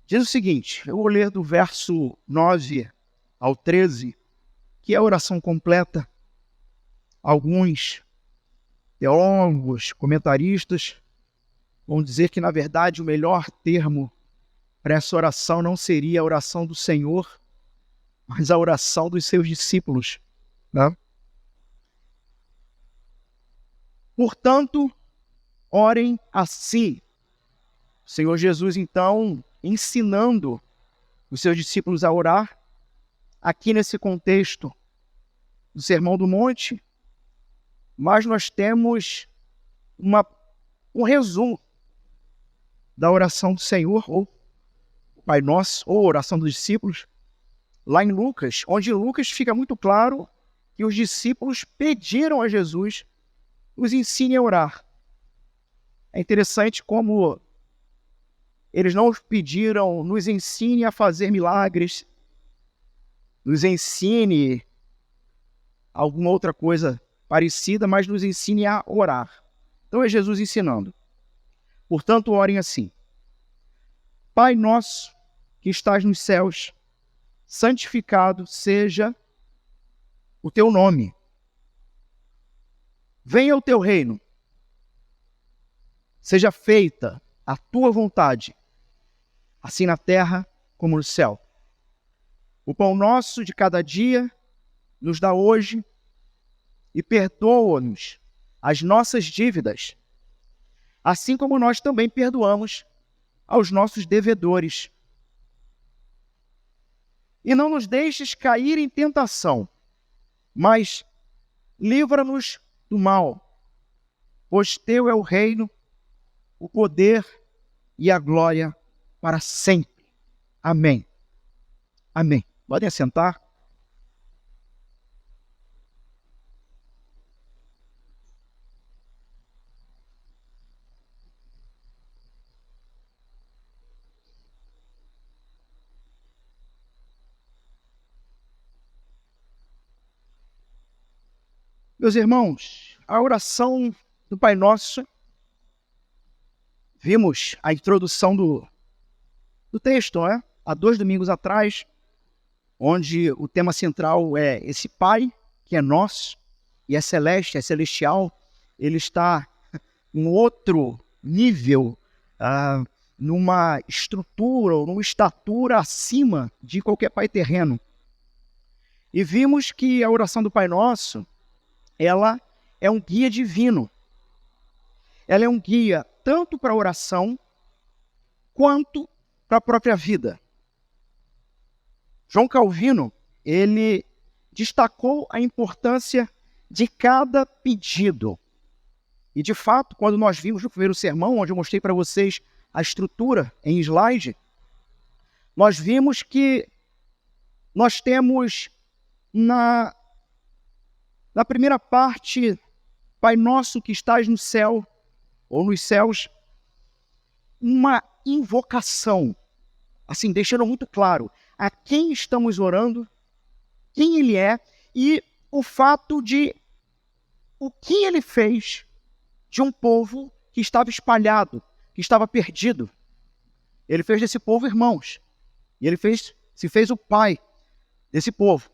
Diz o seguinte, eu vou ler do verso 9 ao 13, que é a oração completa. Alguns teólogos, comentaristas, vão dizer que, na verdade, o melhor termo para essa oração não seria a oração do Senhor, mas a oração dos seus discípulos, né? Portanto, orem assim. O Senhor Jesus, então, ensinando os seus discípulos a orar, aqui nesse contexto do Sermão do Monte, mas nós temos um resumo da oração do Senhor, ou Pai Nosso, ou oração dos discípulos, lá em Lucas, onde em Lucas fica muito claro que os discípulos pediram a Jesus os ensine a orar. É interessante como eles não pediram, nos ensine a fazer milagres, nos ensine alguma outra coisa parecida, mas nos ensine a orar. Então é Jesus ensinando. Portanto, orem assim. Pai nosso que estás nos céus, santificado seja o teu nome. Venha o teu reino. Seja feita a tua vontade, assim na terra como no céu. O pão nosso de cada dia nos dá hoje e perdoa-nos as nossas dívidas, assim como nós também perdoamos aos nossos devedores. E não nos deixes cair em tentação, mas livra-nos do mal, pois teu é o reino, o poder e a glória para sempre. Amém. Amém. Podem assentar. Meus irmãos, a oração do Pai Nosso, vimos a introdução do texto, né? Há 2 domingos atrás, onde o tema central é esse Pai, que é nosso, e é celeste, é celestial, ele está em outro nível, numa estrutura ou numa estatura acima de qualquer pai terreno. E vimos que a oração do Pai Nosso, ela é um guia divino. Ela é um guia tanto para a oração, quanto para a própria vida. João Calvino, ele destacou a importância de cada pedido. E, de fato, quando nós vimos no primeiro sermão, onde eu mostrei para vocês a estrutura em slide, nós vimos que nós temos na primeira parte, Pai Nosso que estás no céu, ou nos céus, uma invocação, assim, deixando muito claro a quem estamos orando, quem Ele é e o fato de o que Ele fez de um povo que estava espalhado, que estava perdido. Ele fez desse povo irmãos, e Ele se fez o Pai desse povo.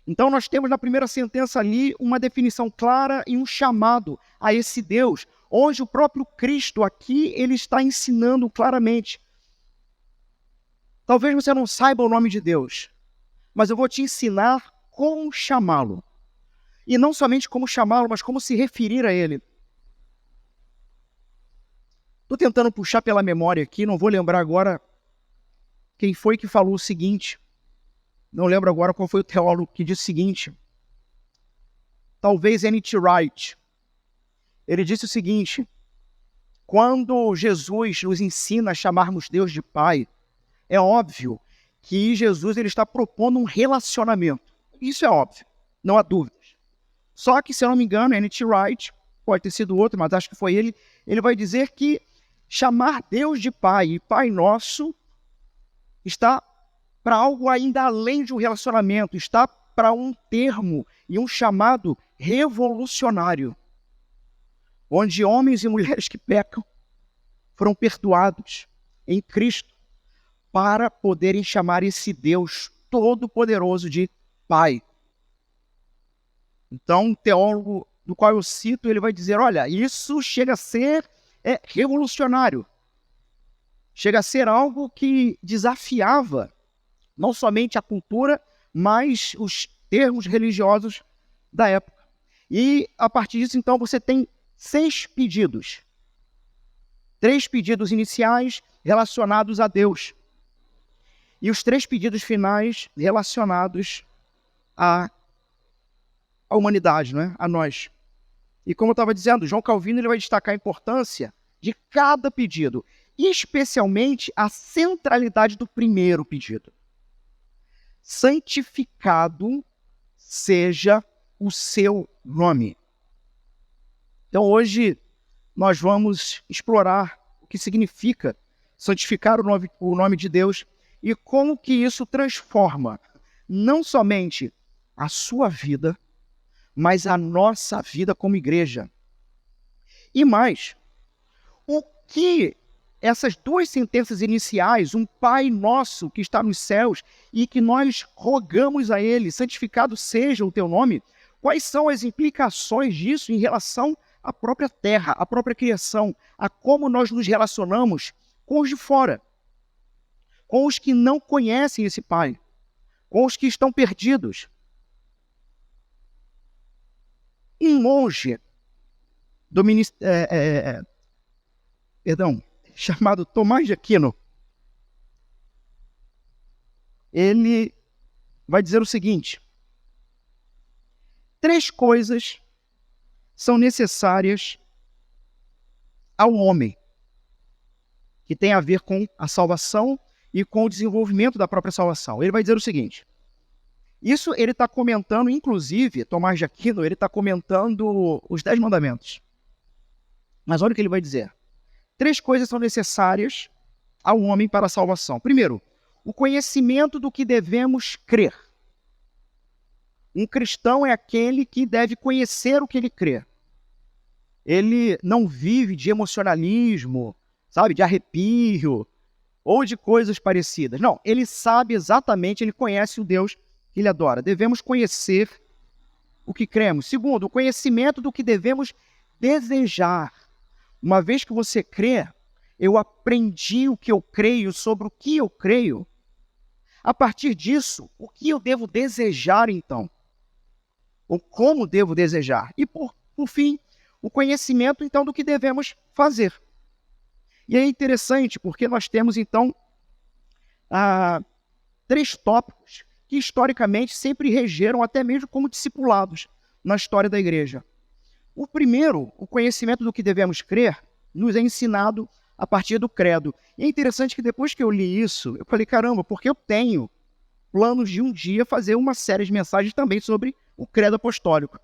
Então nós temos na primeira sentença ali uma definição clara e um chamado a esse Deus, onde o próprio Cristo aqui, ele está ensinando claramente. Talvez você não saiba o nome de Deus, mas eu vou te ensinar como chamá-lo. E não somente como chamá-lo, mas como se referir a ele. Estou tentando puxar pela memória aqui, não vou lembrar agora quem foi que falou o seguinte. Não lembro agora qual foi o teólogo que disse o seguinte. Talvez N.T. Wright. Ele disse o seguinte: quando Jesus nos ensina a chamarmos Deus de Pai, é óbvio que Jesus ele está propondo um relacionamento. Isso é óbvio, não há dúvidas. Só que, se eu não me engano, N.T. Wright, pode ter sido outro, mas acho que foi ele vai dizer que chamar Deus de Pai e Pai Nosso está para algo ainda além de um relacionamento, está para um termo e um chamado revolucionário, onde homens e mulheres que pecam foram perdoados em Cristo, para poderem chamar esse Deus todo-poderoso de Pai. Então, um teólogo do qual eu cito, ele vai dizer, olha, isso chega a ser revolucionário. Chega a ser algo que desafiava não somente a cultura, mas os termos religiosos da época. E, a partir disso, então, você tem 6 pedidos. 3 pedidos iniciais relacionados a Deus. E os 3 pedidos finais relacionados à humanidade, não é? A nós. E como eu estava dizendo, João Calvino ele vai destacar a importância de cada pedido, e especialmente a centralidade do primeiro pedido. Santificado seja o seu nome. Então hoje nós vamos explorar o que significa santificar o nome de Deus e como que isso transforma não somente a sua vida, mas a nossa vida como igreja. E mais, o que essas 2 sentenças iniciais, um Pai nosso que está nos céus e que nós rogamos a Ele, santificado seja o teu nome, quais são as implicações disso em relação à própria terra, à própria criação, a como nós nos relacionamos com os de fora, com os que não conhecem esse Pai, com os que estão perdidos. Um monge chamado Tomás de Aquino, ele vai dizer o seguinte: 3 coisas são necessárias ao homem, que tem a ver com a salvação e com o desenvolvimento da própria salvação. Ele vai dizer o seguinte, isso ele está comentando, inclusive, Tomás de Aquino, ele está comentando os 10 mandamentos. Mas olha o que ele vai dizer. 3 coisas são necessárias ao homem para a salvação. Primeiro, o conhecimento do que devemos crer. Um cristão é aquele que deve conhecer o que ele crê. Ele não vive de emocionalismo, sabe, de arrepio ou de coisas parecidas. Não, ele sabe exatamente, ele conhece o Deus que ele adora. Devemos conhecer o que cremos. Segundo, o conhecimento do que devemos desejar. Uma vez que você crê, eu aprendi o que eu creio sobre o que eu creio. A partir disso, o que eu devo desejar então? Ou como devo desejar? E por fim, o conhecimento então do que devemos fazer. E é interessante porque nós temos então 3 tópicos que historicamente sempre regeram até mesmo como discipulados na história da igreja. O primeiro, o conhecimento do que devemos crer, nos é ensinado a partir do credo. E é interessante que depois que eu li isso, eu falei, caramba, porque eu tenho planos de um dia fazer uma série de mensagens também sobre o credo apostólico.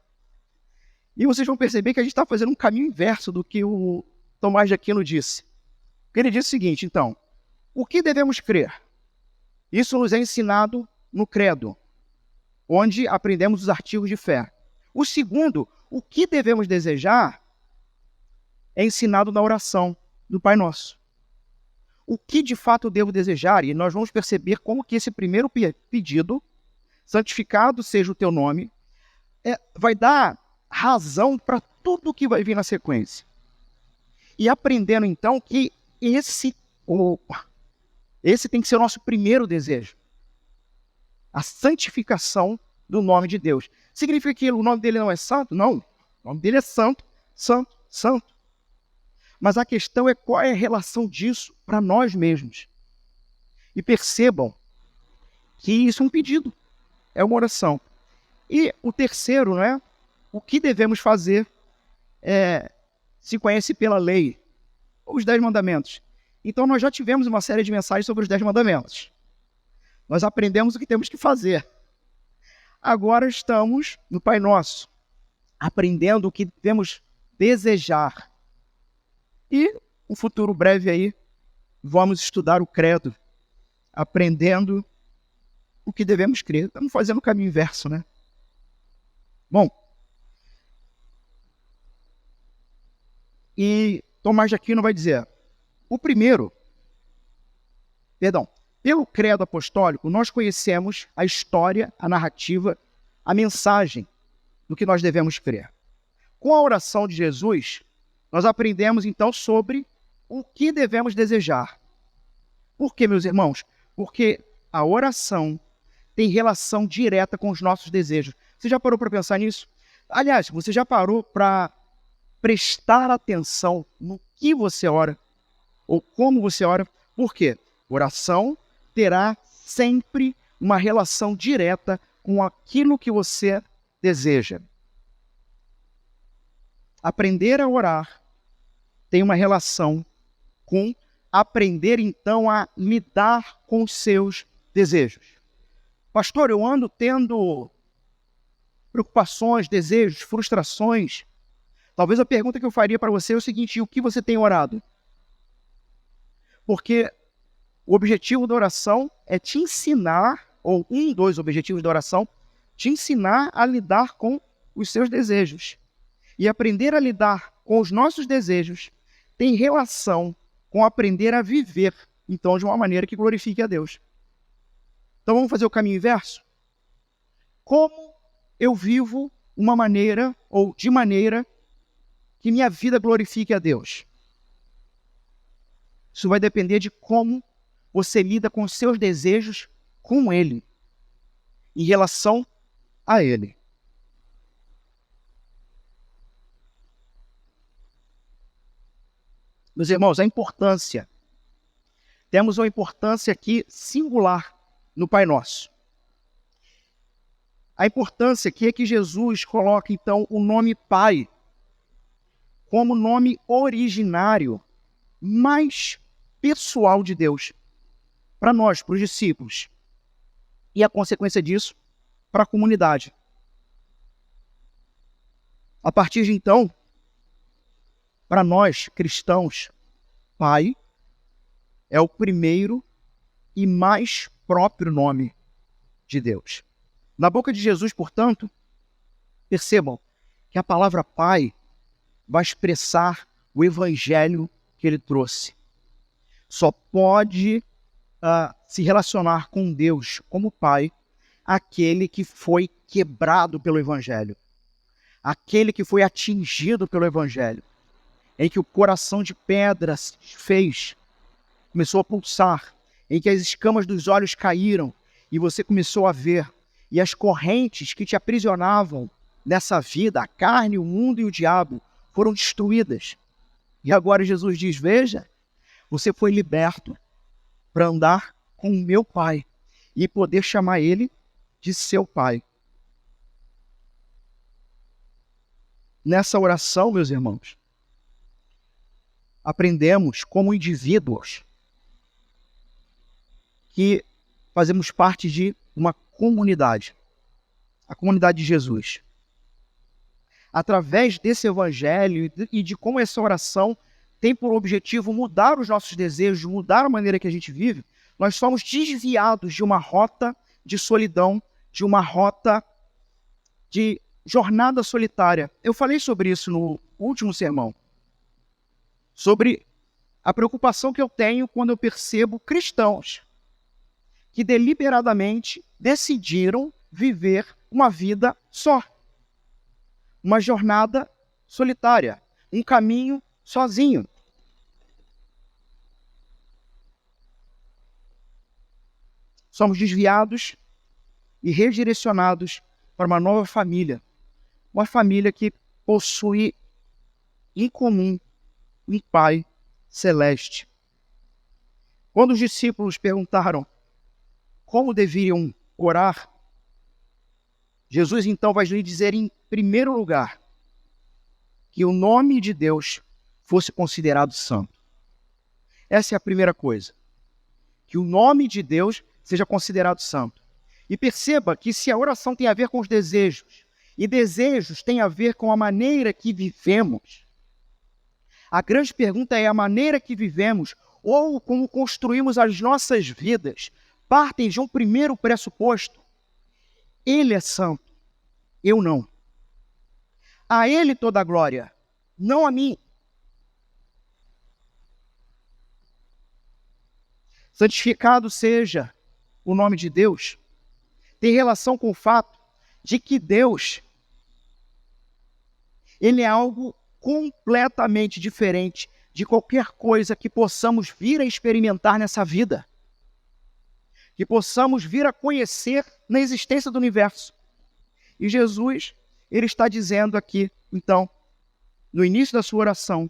E vocês vão perceber que a gente está fazendo um caminho inverso do que o Tomás de Aquino disse. Ele disse o seguinte, então, o que devemos crer? Isso nos é ensinado no credo, onde aprendemos os artigos de fé. O segundo, o que devemos desejar é ensinado na oração do Pai Nosso. O que de fato eu devo desejar? E nós vamos perceber como que esse primeiro pedido, santificado seja o teu nome, vai dar razão para tudo o que vai vir na sequência. E aprendendo então que esse tem que ser o nosso primeiro desejo. A santificação do nome de Deus. Significa que o nome dele não é santo? Não. O nome dele é santo, santo, santo. Mas a questão é qual é a relação disso para nós mesmos. E percebam que isso é um pedido, é uma oração. E o terceiro, não é? O que devemos fazer se conhece pela lei, os 10 mandamentos. Então nós já tivemos uma série de mensagens sobre os 10 mandamentos. Nós aprendemos o que temos que fazer. Agora estamos no Pai Nosso, aprendendo o que devemos desejar. E, no futuro breve aí, vamos estudar o credo, aprendendo o que devemos crer. Estamos fazendo o caminho inverso, né? Bom, e Tomás de Aquino vai dizer, Pelo credo apostólico, nós conhecemos a história, a narrativa, a mensagem do que nós devemos crer. Com a oração de Jesus, nós aprendemos então sobre o que devemos desejar. Por quê, meus irmãos? Porque a oração tem relação direta com os nossos desejos. Você já parou para pensar nisso? Aliás, você já parou para prestar atenção no que você ora ou como você ora? Por quê? Oração terá sempre uma relação direta com aquilo que você deseja. Aprender a orar tem uma relação com aprender, então, a lidar com os seus desejos. Pastor, eu ando tendo preocupações, desejos, frustrações. Talvez a pergunta que eu faria para você é o seguinte: o que você tem orado? Porque o objetivo da oração é te ensinar, ou um dos objetivos da oração, te ensinar a lidar com os seus desejos. E aprender a lidar com os nossos desejos tem relação com aprender a viver, então, de uma maneira que glorifique a Deus. Então vamos fazer o caminho inverso? Como eu vivo uma maneira, ou de maneira, que minha vida glorifique a Deus? Isso vai depender de como você lida com os seus desejos com Ele, em relação a Ele. Meus irmãos, temos uma importância aqui singular no Pai Nosso. A importância aqui é que Jesus coloca, então, o nome Pai como nome originário, mais pessoal de Deus, para nós, para os discípulos. E a consequência disso, para a comunidade. A partir de então, para nós, cristãos, Pai é o primeiro e mais próprio nome de Deus. Na boca de Jesus, portanto, percebam que a palavra Pai vai expressar o evangelho que ele trouxe. Só pode se relacionar com Deus como Pai aquele que foi quebrado pelo evangelho, aquele que foi atingido pelo evangelho, em que o coração de pedra se fez, começou a pulsar, em que as escamas dos olhos caíram e você começou a ver, e as correntes que te aprisionavam nessa vida, a carne, o mundo e o diabo, foram destruídas. E agora Jesus diz: veja, você foi liberto para andar com o meu Pai e poder chamar Ele de seu Pai. Nessa oração, meus irmãos, aprendemos como indivíduos que fazemos parte de uma comunidade, a comunidade de Jesus. Através desse evangelho e de como essa oração tem por objetivo mudar os nossos desejos, mudar a maneira que a gente vive, nós somos desviados de uma rota de solidão, de uma rota de jornada solitária. Eu falei sobre isso no último sermão, sobre a preocupação que eu tenho quando eu percebo cristãos que deliberadamente decidiram viver uma vida só, uma jornada solitária, um caminho sozinho. Somos desviados e redirecionados para uma nova família, uma família que possui em comum um Pai celeste. Quando os discípulos perguntaram como deveriam orar, Jesus então vai lhe dizer, em primeiro lugar, que o nome de Deus fosse considerado santo. Essa é a primeira coisa. Que o nome de Deus seja considerado santo. E perceba que se a oração tem a ver com os desejos, e desejos tem a ver com a maneira que vivemos, a grande pergunta é: a maneira que vivemos, ou como construímos as nossas vidas, partem de um primeiro pressuposto: Ele é santo, eu não. A Ele toda a glória, não a mim. santificado seja o nome de Deus, tem relação com o fato de que Deus, ele é algo completamente diferente de qualquer coisa que possamos vir a experimentar nessa vida, que possamos vir a conhecer na existência do universo. E Jesus, ele está dizendo aqui, então, no início da sua oração,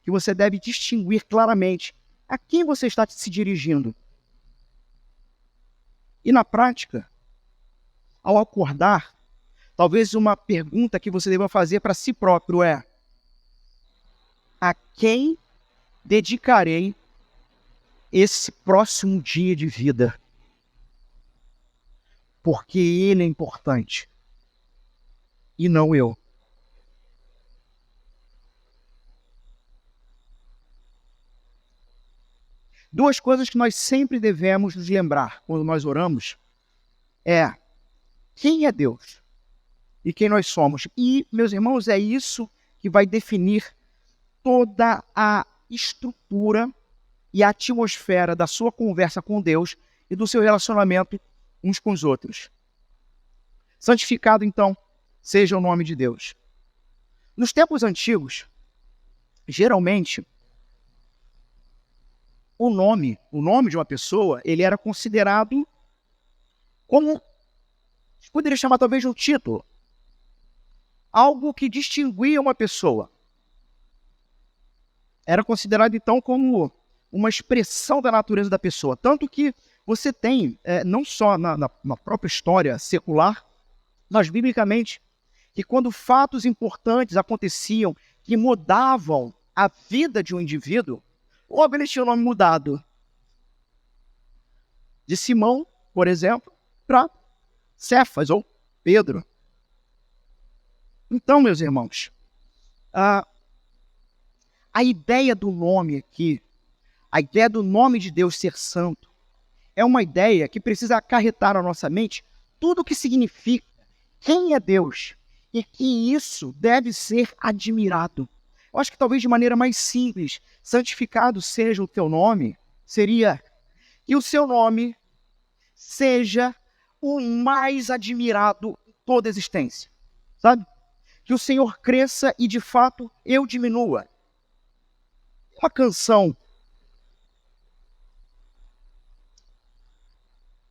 que você deve distinguir claramente a quem você está se dirigindo. E na prática, ao acordar, talvez uma pergunta que você deva fazer para si próprio é: a quem dedicarei esse próximo dia de vida? Porque ele é importante e não eu. Duas coisas que nós sempre devemos nos lembrar quando nós oramos é quem é Deus e quem nós somos. E, meus irmãos, é isso que vai definir toda a estrutura e a atmosfera da sua conversa com Deus e do seu relacionamento uns com os outros. Santificado, então, seja o nome de Deus. Nos tempos antigos, geralmente, o nome de uma pessoa, ele era considerado como, poderia chamar talvez de um título, algo que distinguia uma pessoa. Era considerado então como uma expressão da natureza da pessoa. Tanto que você tem, não só na própria história secular, mas biblicamente, que quando fatos importantes aconteciam que mudavam a vida de um indivíduo, logo ele tinha o nome mudado. De Simão, por exemplo, para Cefas ou Pedro. Então, meus irmãos, a ideia do nome aqui, a ideia do nome de Deus ser santo, é uma ideia que precisa acarretar na nossa mente tudo o que significa quem é Deus e que isso deve ser admirado. Eu acho que talvez de maneira mais simples, santificado seja o teu nome, seria que o seu nome seja o mais admirado em toda a existência, sabe? Que o Senhor cresça e de fato eu diminua. Uma canção,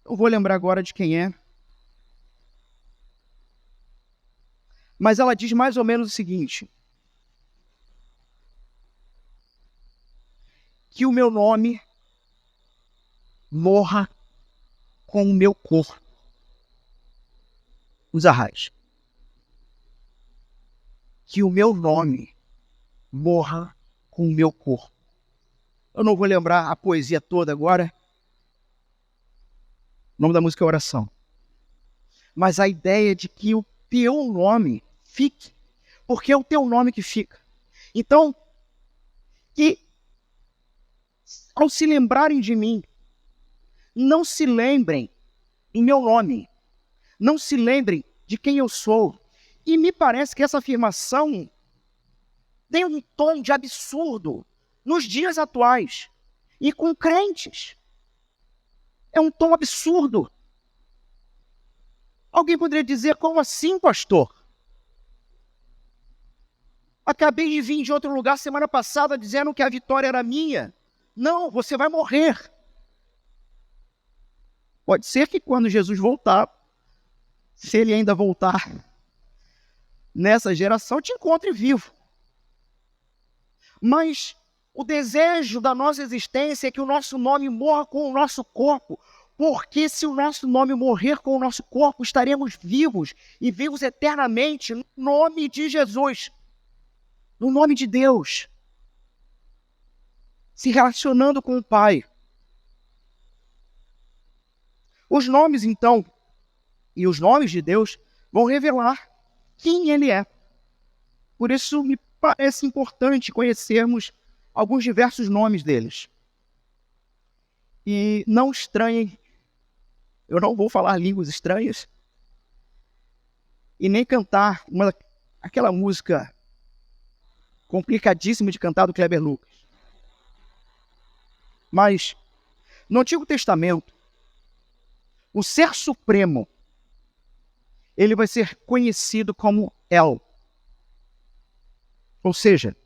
não vou lembrar agora de quem é, mas ela diz mais ou menos o seguinte: que o meu nome morra com o meu corpo. Os arrais. Que o meu nome morra com o meu corpo. Eu não vou lembrar a poesia toda agora. O nome da música é Oração. Mas a ideia de que o teu nome fique, porque é o teu nome que fica. Então, que ao se lembrarem de mim, não se lembrem do meu nome, não se lembrem de quem eu sou. E me parece que essa afirmação tem um tom de absurdo nos dias atuais e com crentes. É um tom absurdo. Alguém poderia dizer: como assim, pastor? Acabei de vir de outro lugar semana passada dizendo que a vitória era minha. Não, você vai morrer. Pode ser que quando Jesus voltar, se ele ainda voltar nessa geração, te encontre vivo. Mas o desejo da nossa existência é que o nosso nome morra com o nosso corpo, porque se o nosso nome morrer com o nosso corpo, estaremos vivos e vivos eternamente no nome de Jesus, no nome de Deus, se relacionando com o Pai. Os nomes, então, e os nomes de Deus vão revelar quem Ele é. Por isso me parece importante conhecermos alguns diversos nomes deles. E não estranhem, eu não vou falar línguas estranhas e nem cantar aquela música complicadíssima de cantar do Kleber Lucas. Mas No Antigo Testamento, o Ser Supremo, ele vai ser conhecido como El. Ou seja,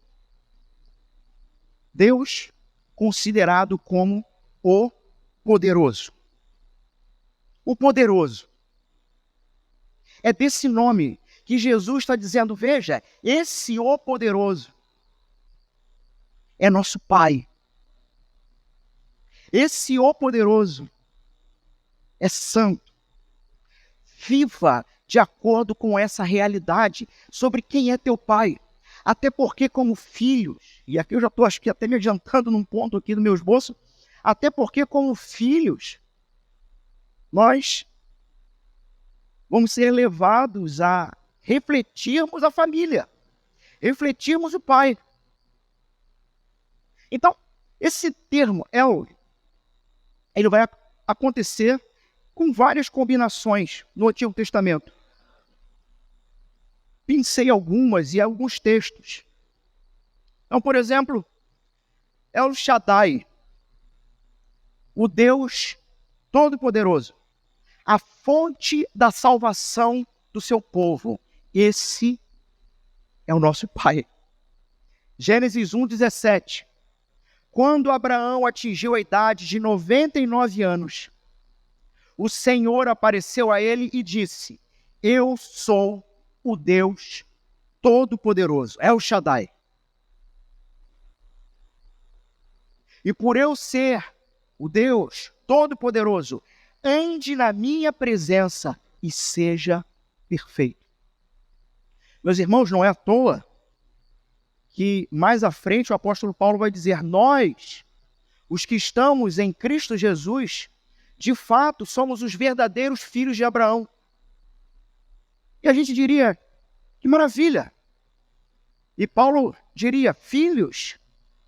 Deus considerado como o poderoso. O poderoso. É desse nome que Jesus está dizendo, veja, esse o poderoso é nosso Pai. Esse o poderoso é santo. Viva de acordo com essa realidade sobre quem é teu Pai. Até porque como filhos, e aqui eu já estou acho que até me adiantando num ponto aqui do meu esboço, até porque como filhos, nós vamos ser levados a refletirmos a família, refletirmos o Pai. Então, esse termo, El, ele vai acontecer com várias combinações no Antigo Testamento. Pensei algumas e alguns textos. Então, por exemplo, El Shaddai, o Deus Todo-Poderoso, a fonte da salvação do seu povo. Esse é o nosso Pai. Gênesis 1:17. Quando Abraão atingiu a idade de 99 anos, o Senhor apareceu a ele e disse: eu sou o Deus Todo-Poderoso, El Shaddai. E por eu ser o Deus Todo-Poderoso, ande na minha presença e seja perfeito. Meus irmãos, não é à toa que mais à frente o apóstolo Paulo vai dizer, nós, os que estamos em Cristo Jesus, de fato somos os verdadeiros filhos de Abraão. E a gente diria, que maravilha! E Paulo diria, filhos,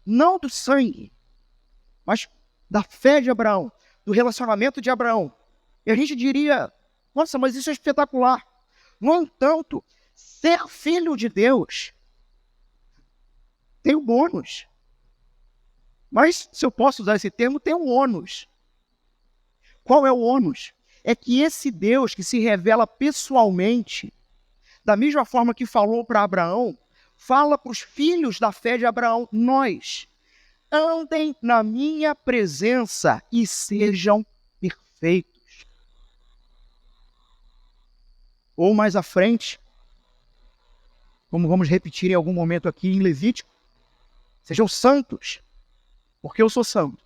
não do sangue, mas da fé de Abraão, do relacionamento de Abraão. E a gente diria, nossa, mas isso é espetacular. No entanto, ser filho de Deus tem um bônus. Mas, se eu posso usar esse termo, tem um ônus. Qual é o ônus? É que esse Deus que se revela pessoalmente, da mesma forma que falou para Abraão, fala para os filhos da fé de Abraão, nós, andem na minha presença e sejam perfeitos. Ou mais à frente, como vamos repetir em algum momento aqui em Levítico, sejam santos, porque eu sou santo.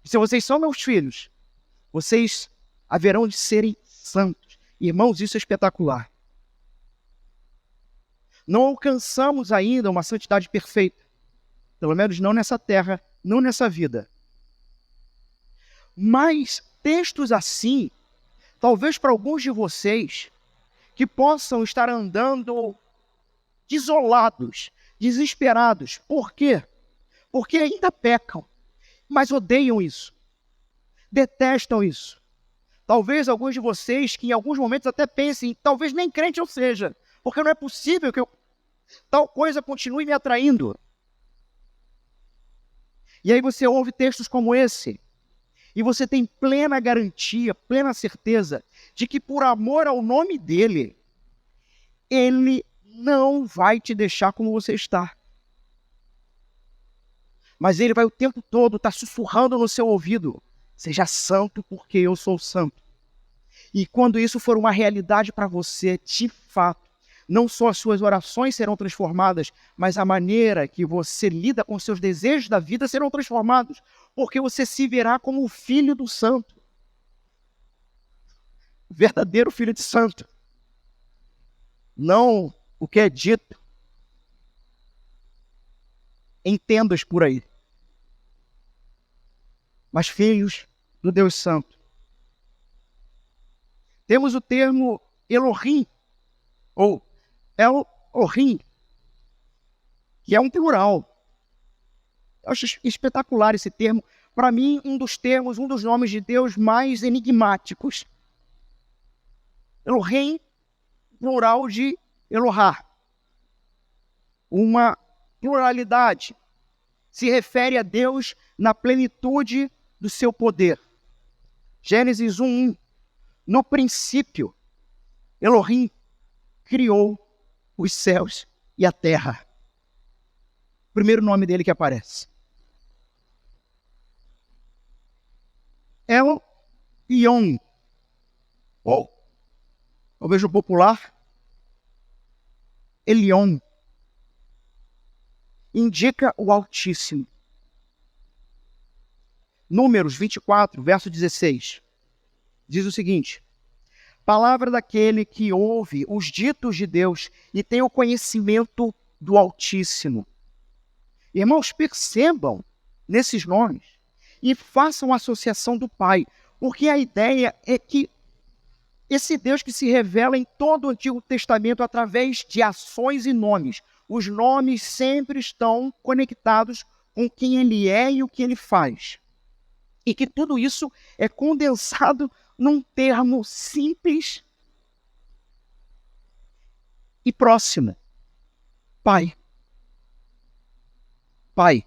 E se vocês são meus filhos, vocês haverão de serem santos. Irmãos, isso é espetacular. Não alcançamos ainda uma santidade perfeita. Pelo menos não nessa terra, não nessa vida. Mas textos assim, talvez para alguns de vocês, que possam estar andando desolados, desesperados. Por quê? Porque ainda pecam, mas odeiam isso. Detestam isso. Talvez alguns de vocês que em alguns momentos até pensem, talvez nem crente eu seja, porque não é possível que tal coisa continue me atraindo. E aí você ouve textos como esse, e você tem plena garantia, plena certeza, de que por amor ao nome dele, ele não vai te deixar como você está. Mas ele vai o tempo todo estar sussurrando no seu ouvido, seja santo porque eu sou santo. E quando isso for uma realidade para você, de fato, não só as suas orações serão transformadas, mas a maneira que você lida com os seus desejos da vida serão transformados, porque você se verá como o filho do santo. O verdadeiro filho de santo. Não o que é dito em tendas por aí, mas filhos do Deus Santo. Temos o termo Elohim, ou Elohim, que é um plural. Eu acho espetacular esse termo. Para mim, um dos nomes de Deus mais enigmáticos. Elohim, plural de Elohá. Uma pluralidade. Se refere a Deus na plenitude do seu poder. Gênesis 1:1. No princípio, Elohim criou os céus e a terra. O primeiro nome dele que aparece. El Yon. Eu vejo popular. Elion. Indica o Altíssimo. Números 24, verso 16. Diz o seguinte: palavra daquele que ouve os ditos de Deus e tem o conhecimento do Altíssimo. Irmãos, percebam nesses nomes e façam associação do Pai, porque a ideia é que esse Deus que se revela em todo o Antigo Testamento através de ações e nomes, os nomes sempre estão conectados com quem ele é e o que ele faz. E que tudo isso é condensado num termo simples e próximo. Pai. Pai.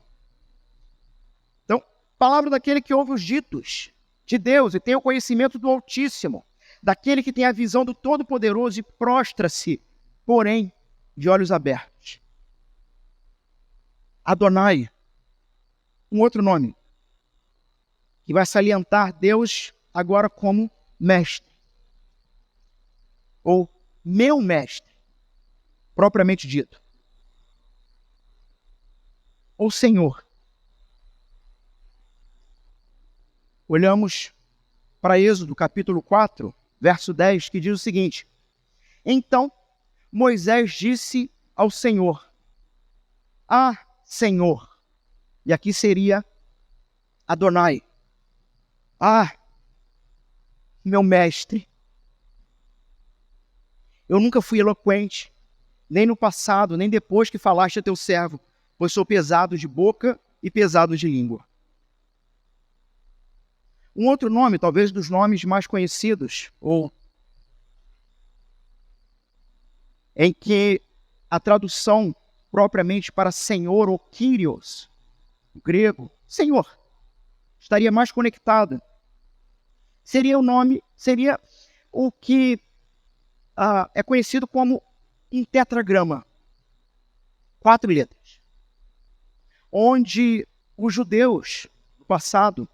Então, palavra daquele que ouve os ditos de Deus e tem o conhecimento do Altíssimo, daquele que tem a visão do Todo-Poderoso e prostra-se, porém, de olhos abertos. Adonai, um outro nome, que vai salientar Deus agora como mestre, ou meu mestre, propriamente dito, ou Senhor. Olhamos para Êxodo, capítulo 4, verso 10, que diz o seguinte: então Moisés disse ao Senhor, Senhor, e aqui seria Adonai, meu mestre, eu nunca fui eloquente, nem no passado, nem depois que falaste a teu servo, pois sou pesado de boca e pesado de língua. Um outro nome, talvez dos nomes mais conhecidos, ou em que a tradução propriamente para Senhor ou Kyrios, o grego, Senhor, estaria mais conectada. Seria o que é conhecido como um tetragrama, 4 letras, onde os judeus do passado,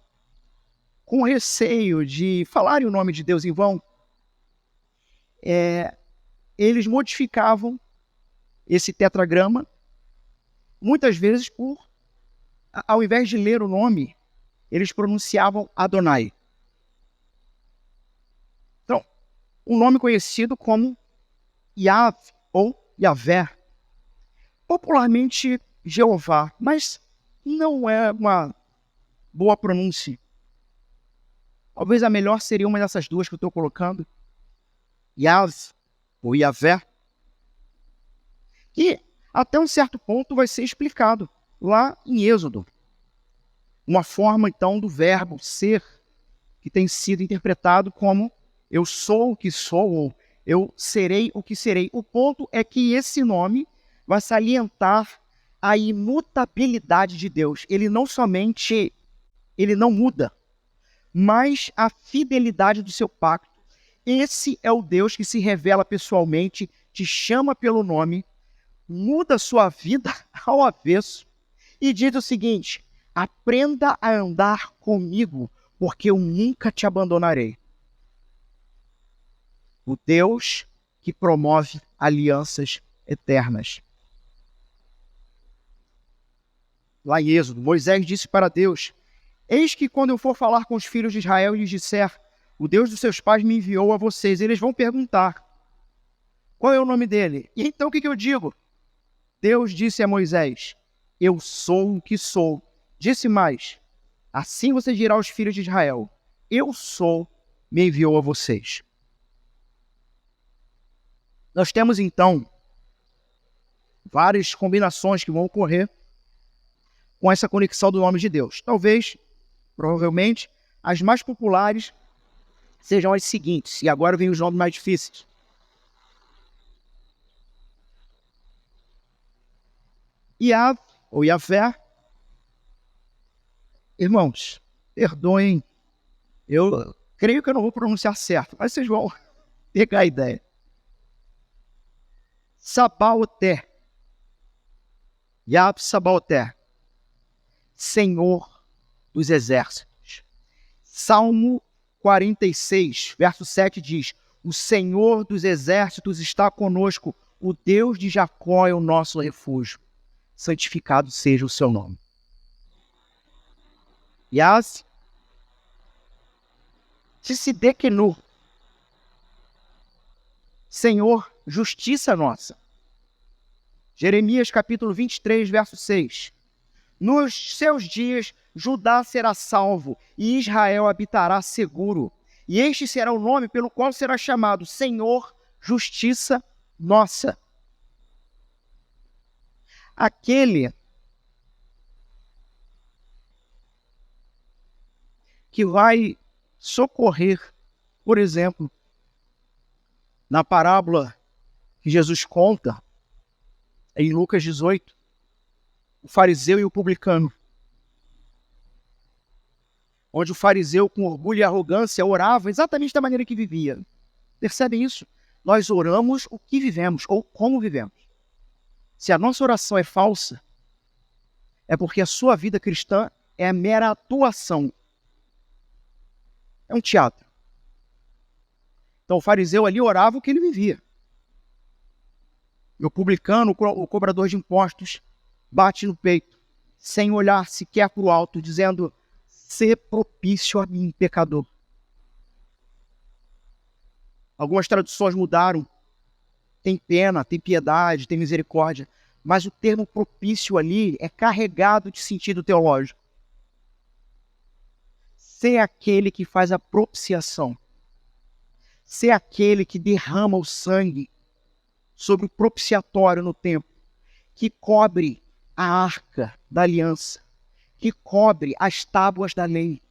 com receio de falarem o nome de Deus em vão, eles modificavam esse tetragrama, muitas vezes ao invés de ler o nome, eles pronunciavam Adonai. Então, um nome conhecido como Yav ou Yavé, popularmente Jeová, mas não é uma boa pronúncia. Talvez a melhor seria uma dessas duas que eu estou colocando, Yav ou Yavé, que até um certo ponto vai ser explicado lá em Êxodo. Uma forma, então, do verbo ser, que tem sido interpretado como eu sou o que sou, ou eu serei o que serei. O ponto é que esse nome vai salientar a imutabilidade de Deus. Ele não muda, mas a fidelidade do seu pacto. Esse é o Deus que se revela pessoalmente, te chama pelo nome, muda sua vida ao avesso e diz o seguinte: aprenda a andar comigo, porque eu nunca te abandonarei. O Deus que promove alianças eternas. Lá em Êxodo, Moisés disse para Deus: eis que quando eu for falar com os filhos de Israel e lhes disser, o Deus dos seus pais me enviou a vocês, eles vão perguntar, qual é o nome dele? E então o que eu digo? Deus disse a Moisés, eu sou o que sou. Disse mais, assim você dirá aos filhos de Israel, eu sou, me enviou a vocês. Nós temos então várias combinações que vão ocorrer com essa conexão do nome de Deus. Talvez, provavelmente, as mais populares sejam as seguintes, e agora vem os nomes mais difíceis. Yav, ou Yavé, Irmãos, perdoem, eu creio que eu não vou pronunciar certo, mas vocês vão pegar a ideia. Sabaoté, Yahvé Sabaoté, Senhor dos Exércitos. Salmo 46, verso 7 diz: o Senhor dos Exércitos está conosco, o Deus de Jacó é o nosso refúgio. Santificado seja o seu nome. Yahvé Tsidekenu, Senhor, justiça nossa. Jeremias capítulo 23, verso 6. Nos seus dias, Judá será salvo e Israel habitará seguro. E este será o nome pelo qual será chamado Senhor, justiça nossa. Aquele que vai socorrer, por exemplo, na parábola que Jesus conta, em Lucas 18, o fariseu e o publicano, onde o fariseu, com orgulho e arrogância, orava exatamente da maneira que vivia. Percebem isso? Nós oramos o que vivemos, ou como vivemos. Se a nossa oração é falsa, é porque a sua vida cristã é a mera atuação. É um teatro. Então o fariseu ali orava o que ele vivia. E o publicano, o cobrador de impostos, bate no peito, sem olhar sequer para o alto, dizendo: "Sê propício a mim, pecador." Algumas traduções mudaram. Tem pena, tem piedade, tem misericórdia. Mas o termo propício ali é carregado de sentido teológico. Ser aquele que faz a propiciação. Ser aquele que derrama o sangue sobre o propiciatório no templo, que cobre a arca da aliança, que cobre as tábuas da lei,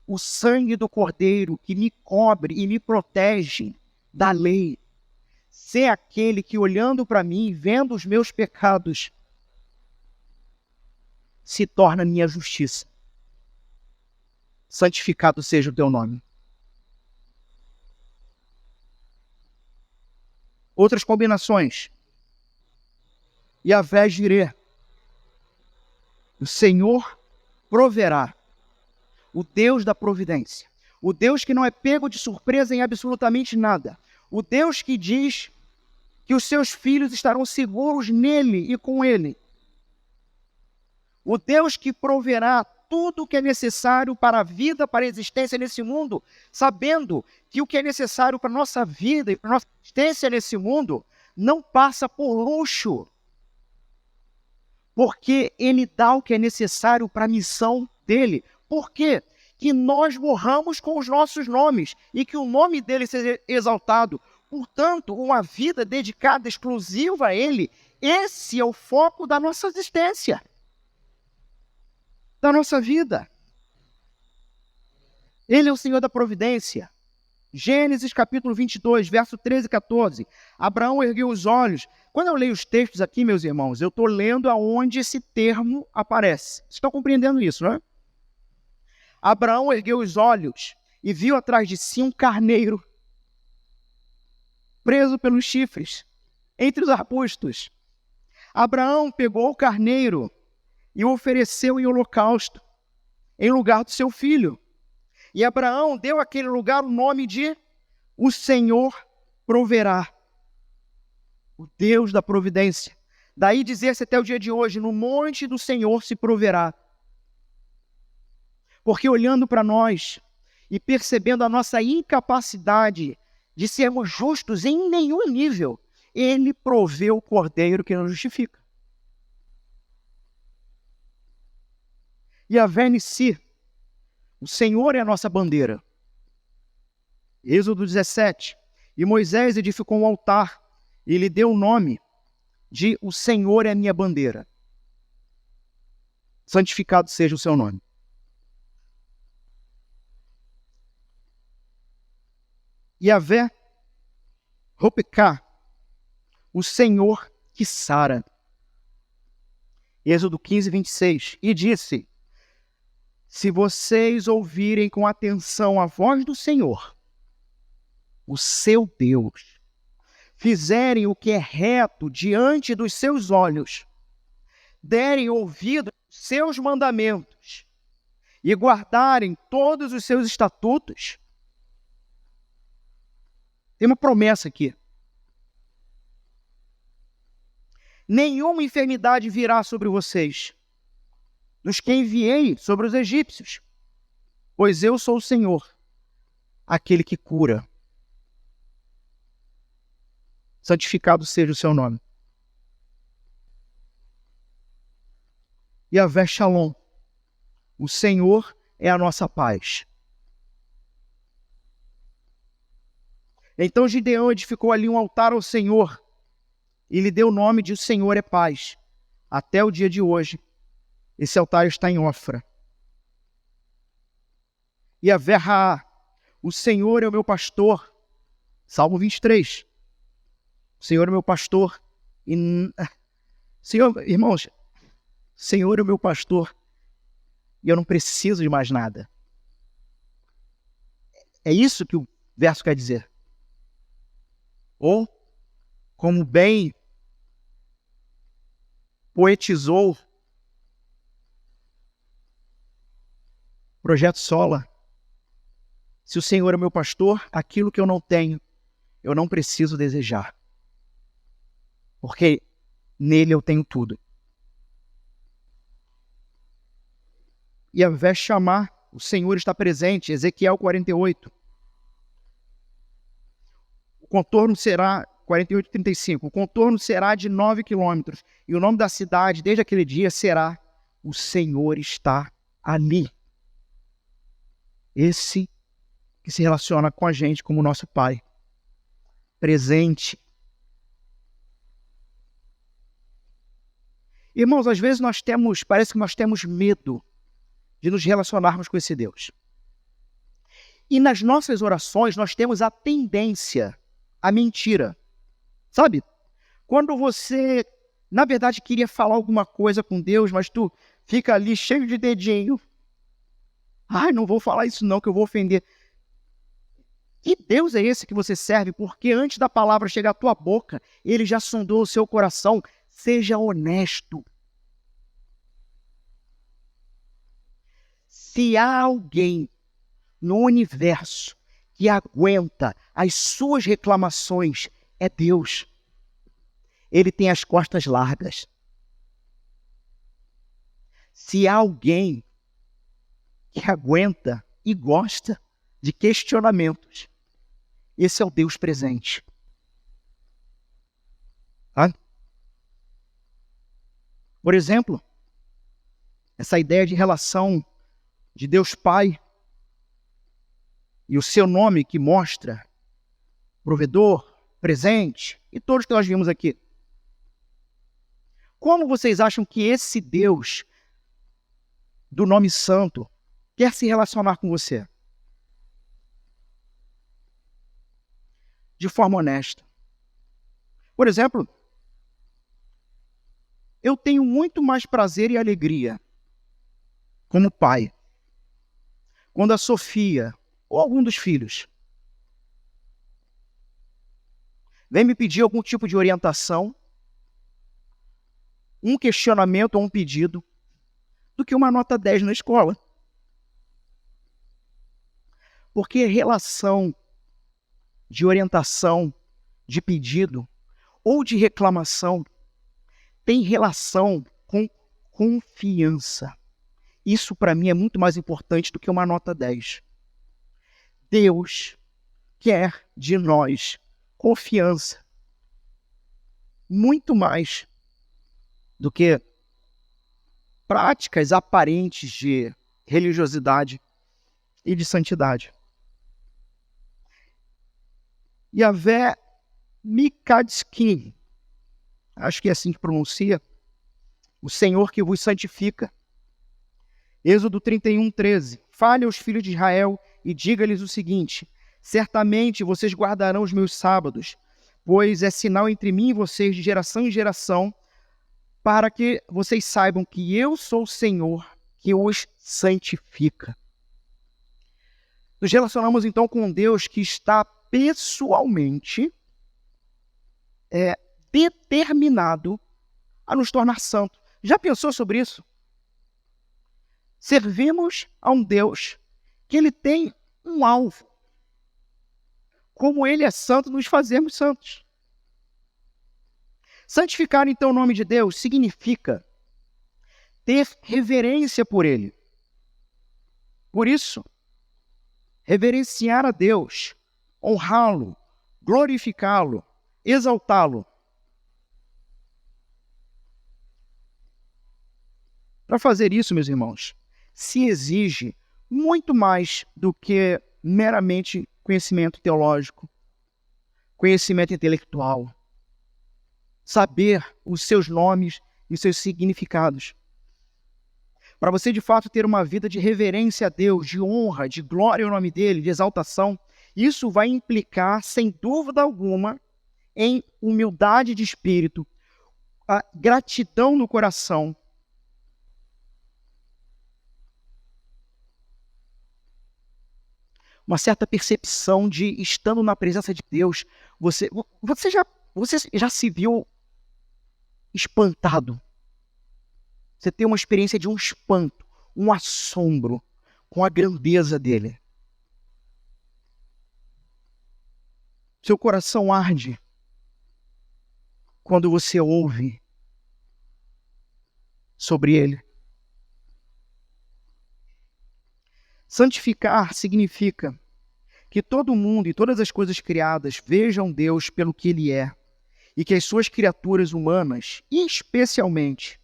o sangue do Cordeiro que me cobre e me protege da lei. Ser aquele que, olhando para mim, vendo os meus pecados, se torna minha justiça. Santificado seja o teu nome. Outras combinações. Yahvé Jireh. O Senhor proverá. O Deus da providência. O Deus que não é pego de surpresa em absolutamente nada. O Deus que diz que os seus filhos estarão seguros nele e com ele. O Deus que proverá tudo o que é necessário para a vida, para a existência nesse mundo, sabendo que o que é necessário para a nossa vida e para a nossa existência nesse mundo não passa por luxo, porque ele dá o que é necessário para a missão dele. Por quê? Que nós morramos com os nossos nomes e que o nome dele seja exaltado. Portanto, uma vida dedicada exclusiva a ele, esse é o foco da nossa existência, da nossa vida. Ele é o Senhor da providência. Gênesis capítulo 22, verso 13 e 14. Abraão ergueu os olhos. Quando eu leio os textos aqui, meus irmãos, eu estou lendo aonde esse termo aparece. Vocês estão compreendendo isso, não é? Abraão ergueu os olhos e viu atrás de si um carneiro preso pelos chifres, entre os arbustos. Abraão pegou o carneiro e o ofereceu em holocausto, em lugar do seu filho. E Abraão deu àquele lugar o nome de o Senhor proverá. O Deus da providência. Daí dizer-se até o dia de hoje, no monte do Senhor se proverá. Porque olhando para nós e percebendo a nossa incapacidade de sermos justos em nenhum nível, ele proveu o Cordeiro que nos justifica. Yahvé Nissi, o Senhor é a nossa bandeira. Êxodo 17. E Moisés edificou um altar e lhe deu o nome de o Senhor é a minha bandeira. Santificado seja o seu nome. Yahvé Ropeká, o Senhor que sara. Êxodo 15, 26. E disse: se vocês ouvirem com atenção a voz do Senhor, o seu Deus, fizerem o que é reto diante dos seus olhos, derem ouvido aos seus mandamentos e guardarem todos os seus estatutos, tem uma promessa aqui. Nenhuma enfermidade virá sobre vocês, dos que enviei sobre os egípcios, pois eu sou o Senhor, aquele que cura. Santificado seja o seu nome. Yahvé Shalom, o Senhor é a nossa paz. Então Gideão edificou ali um altar ao Senhor e lhe deu o nome de O Senhor é Paz. Até o dia de hoje, esse altar está em Ofra. Yahvé Raá, o Senhor é o meu pastor. Salmo 23. O Senhor é o meu pastor. Senhor, irmãos, Senhor é o meu pastor e eu não preciso de mais nada. É isso que o verso quer dizer. Ou, como bem poetizou Projeto Sola, se o Senhor é meu pastor, aquilo que eu não tenho, eu não preciso desejar. Porque nele eu tenho tudo. Yahvé Chamar, o Senhor está presente, Ezequiel 48. O contorno será, 48:35, o contorno será de 9 quilômetros, e o nome da cidade, desde aquele dia, será O Senhor está ali. Esse que se relaciona com a gente como nosso Pai, presente. Irmãos, às vezes parece que nós temos medo de nos relacionarmos com esse Deus. E nas nossas orações nós temos a tendência à mentira. Sabe? Quando você, na verdade, queria falar alguma coisa com Deus, mas tu fica ali cheio de dedinho. Ai, não vou falar isso não, que eu vou ofender. Que Deus é esse que você serve? Porque antes da palavra chegar à tua boca, Ele já sondou o seu coração. Seja honesto. Se há alguém no universo que aguenta as suas reclamações, é Deus. Ele tem as costas largas. Se há alguém que aguenta e gosta de questionamentos, esse é o Deus presente. Tá? Por exemplo, essa ideia de relação de Deus Pai e o seu nome que mostra provedor, presente e todos que nós vimos aqui. Como vocês acham que esse Deus do nome santo quer se relacionar com você? De forma honesta. Por exemplo, eu tenho muito mais prazer e alegria como pai quando a Sofia ou algum dos filhos vem me pedir algum tipo de orientação, um questionamento ou um pedido, do que uma nota 10 na escola. Porque relação de orientação, de pedido ou de reclamação tem relação com confiança. Isso para mim é muito mais importante do que uma nota 10. Deus quer de nós confiança. Muito mais do que práticas aparentes de religiosidade e de santidade. Yahvé Mikadskin, acho que é assim que pronuncia, o Senhor que vos santifica. Êxodo 31:13. Fale aos filhos de Israel e diga-lhes o seguinte: certamente vocês guardarão os meus sábados, pois é sinal entre mim e vocês de geração em geração, para que vocês saibam que eu sou o Senhor, que os santifica. Nos relacionamos então com Deus que está pessoalmente determinado a nos tornar santos. Já pensou sobre isso? Servimos a um Deus que ele tem um alvo. Como ele é santo, nos fazemos santos. Santificar, então, o nome de Deus significa ter reverência por ele. Por isso, reverenciar a Deus, honrá-lo, glorificá-lo, exaltá-lo. Para fazer isso, meus irmãos, se exige muito mais do que meramente conhecimento teológico, conhecimento intelectual, saber os seus nomes e os seus significados. Para você, de fato, ter uma vida de reverência a Deus, de honra, de glória ao nome dele, de exaltação, isso vai implicar, sem dúvida alguma, em humildade de espírito, a gratidão no coração, uma certa percepção de, estando na presença de Deus, você já se viu espantado? Você tem uma experiência de um espanto, um assombro com a grandeza dele. Seu coração arde quando você ouve sobre ele. Santificar significa que todo mundo e todas as coisas criadas vejam Deus pelo que ele é e que as suas criaturas humanas, e especialmente,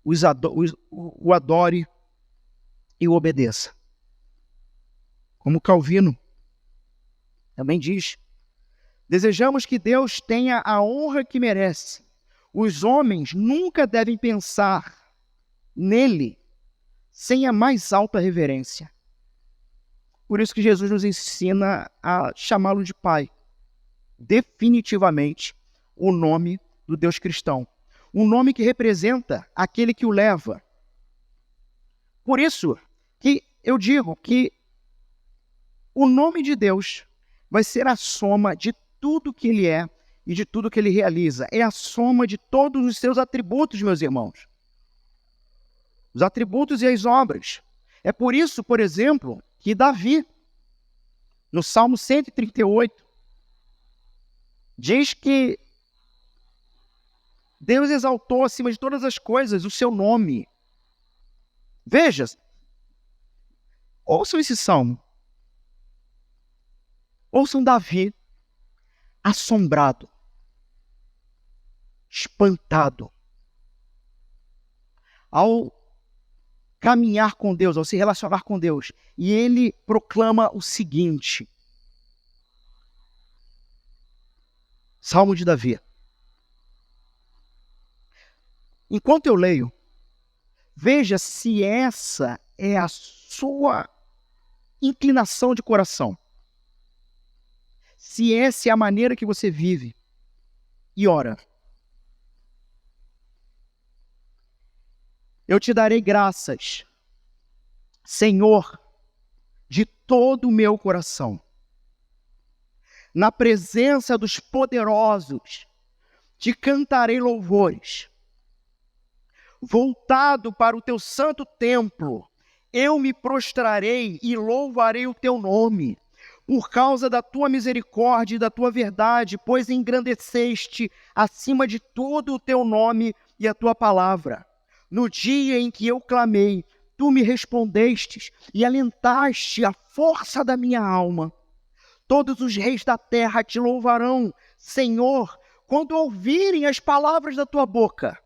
o adore e o obedeça. Como Calvino também diz, desejamos que Deus tenha a honra que merece. Os homens nunca devem pensar nele sem a mais alta reverência. Por isso que Jesus nos ensina a chamá-lo de Pai. Definitivamente, o nome do Deus cristão. Um nome que representa aquele que o leva. Por isso que eu digo que o nome de Deus vai ser a soma de tudo que ele é e de tudo que ele realiza. É a soma de todos os seus atributos, meus irmãos. Os atributos e as obras. É por isso, por exemplo, que Davi, no Salmo 138, diz que Deus exaltou acima de todas as coisas o seu nome. Veja, ouçam esse salmo. Ouçam Davi assombrado, espantado, ao caminhar com Deus, ao se relacionar com Deus. E ele proclama o seguinte. Salmo de Davi. Enquanto eu leio, veja se essa é a sua inclinação de coração. Se essa é a maneira que você vive e ora. Eu te darei graças, Senhor, de todo o meu coração. Na presença dos poderosos, te cantarei louvores. Voltado para o teu santo templo, eu me prostrarei e louvarei o teu nome, por causa da tua misericórdia e da tua verdade, pois engrandeceste acima de tudo o teu nome e a tua palavra. No dia em que eu clamei, tu me respondestes e alentaste a força da minha alma. Todos os reis da terra te louvarão, Senhor, quando ouvirem as palavras da tua boca.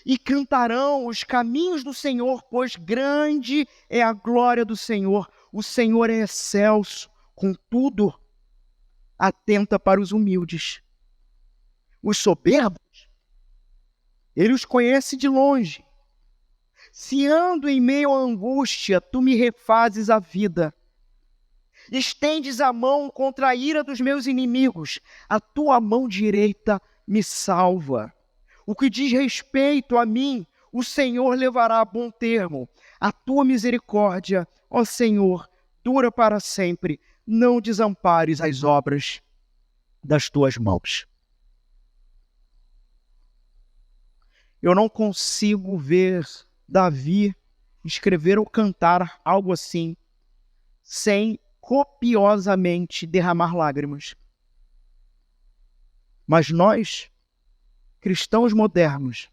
E cantarão os caminhos do Senhor, pois grande é a glória do Senhor. O Senhor é excelso, contudo, atenta para os humildes. Os soberbos, ele os conhece de longe. Se ando em meio à angústia, tu me refazes a vida. Estendes a mão contra a ira dos meus inimigos. A tua mão direita me salva. O que diz respeito a mim, O Senhor levará a bom termo. A tua misericórdia, ó Senhor, dura para sempre. Não desampares as obras das tuas mãos. Eu não consigo ver Davi escrever ou cantar algo assim sem copiosamente derramar lágrimas. Mas nós, cristãos modernos,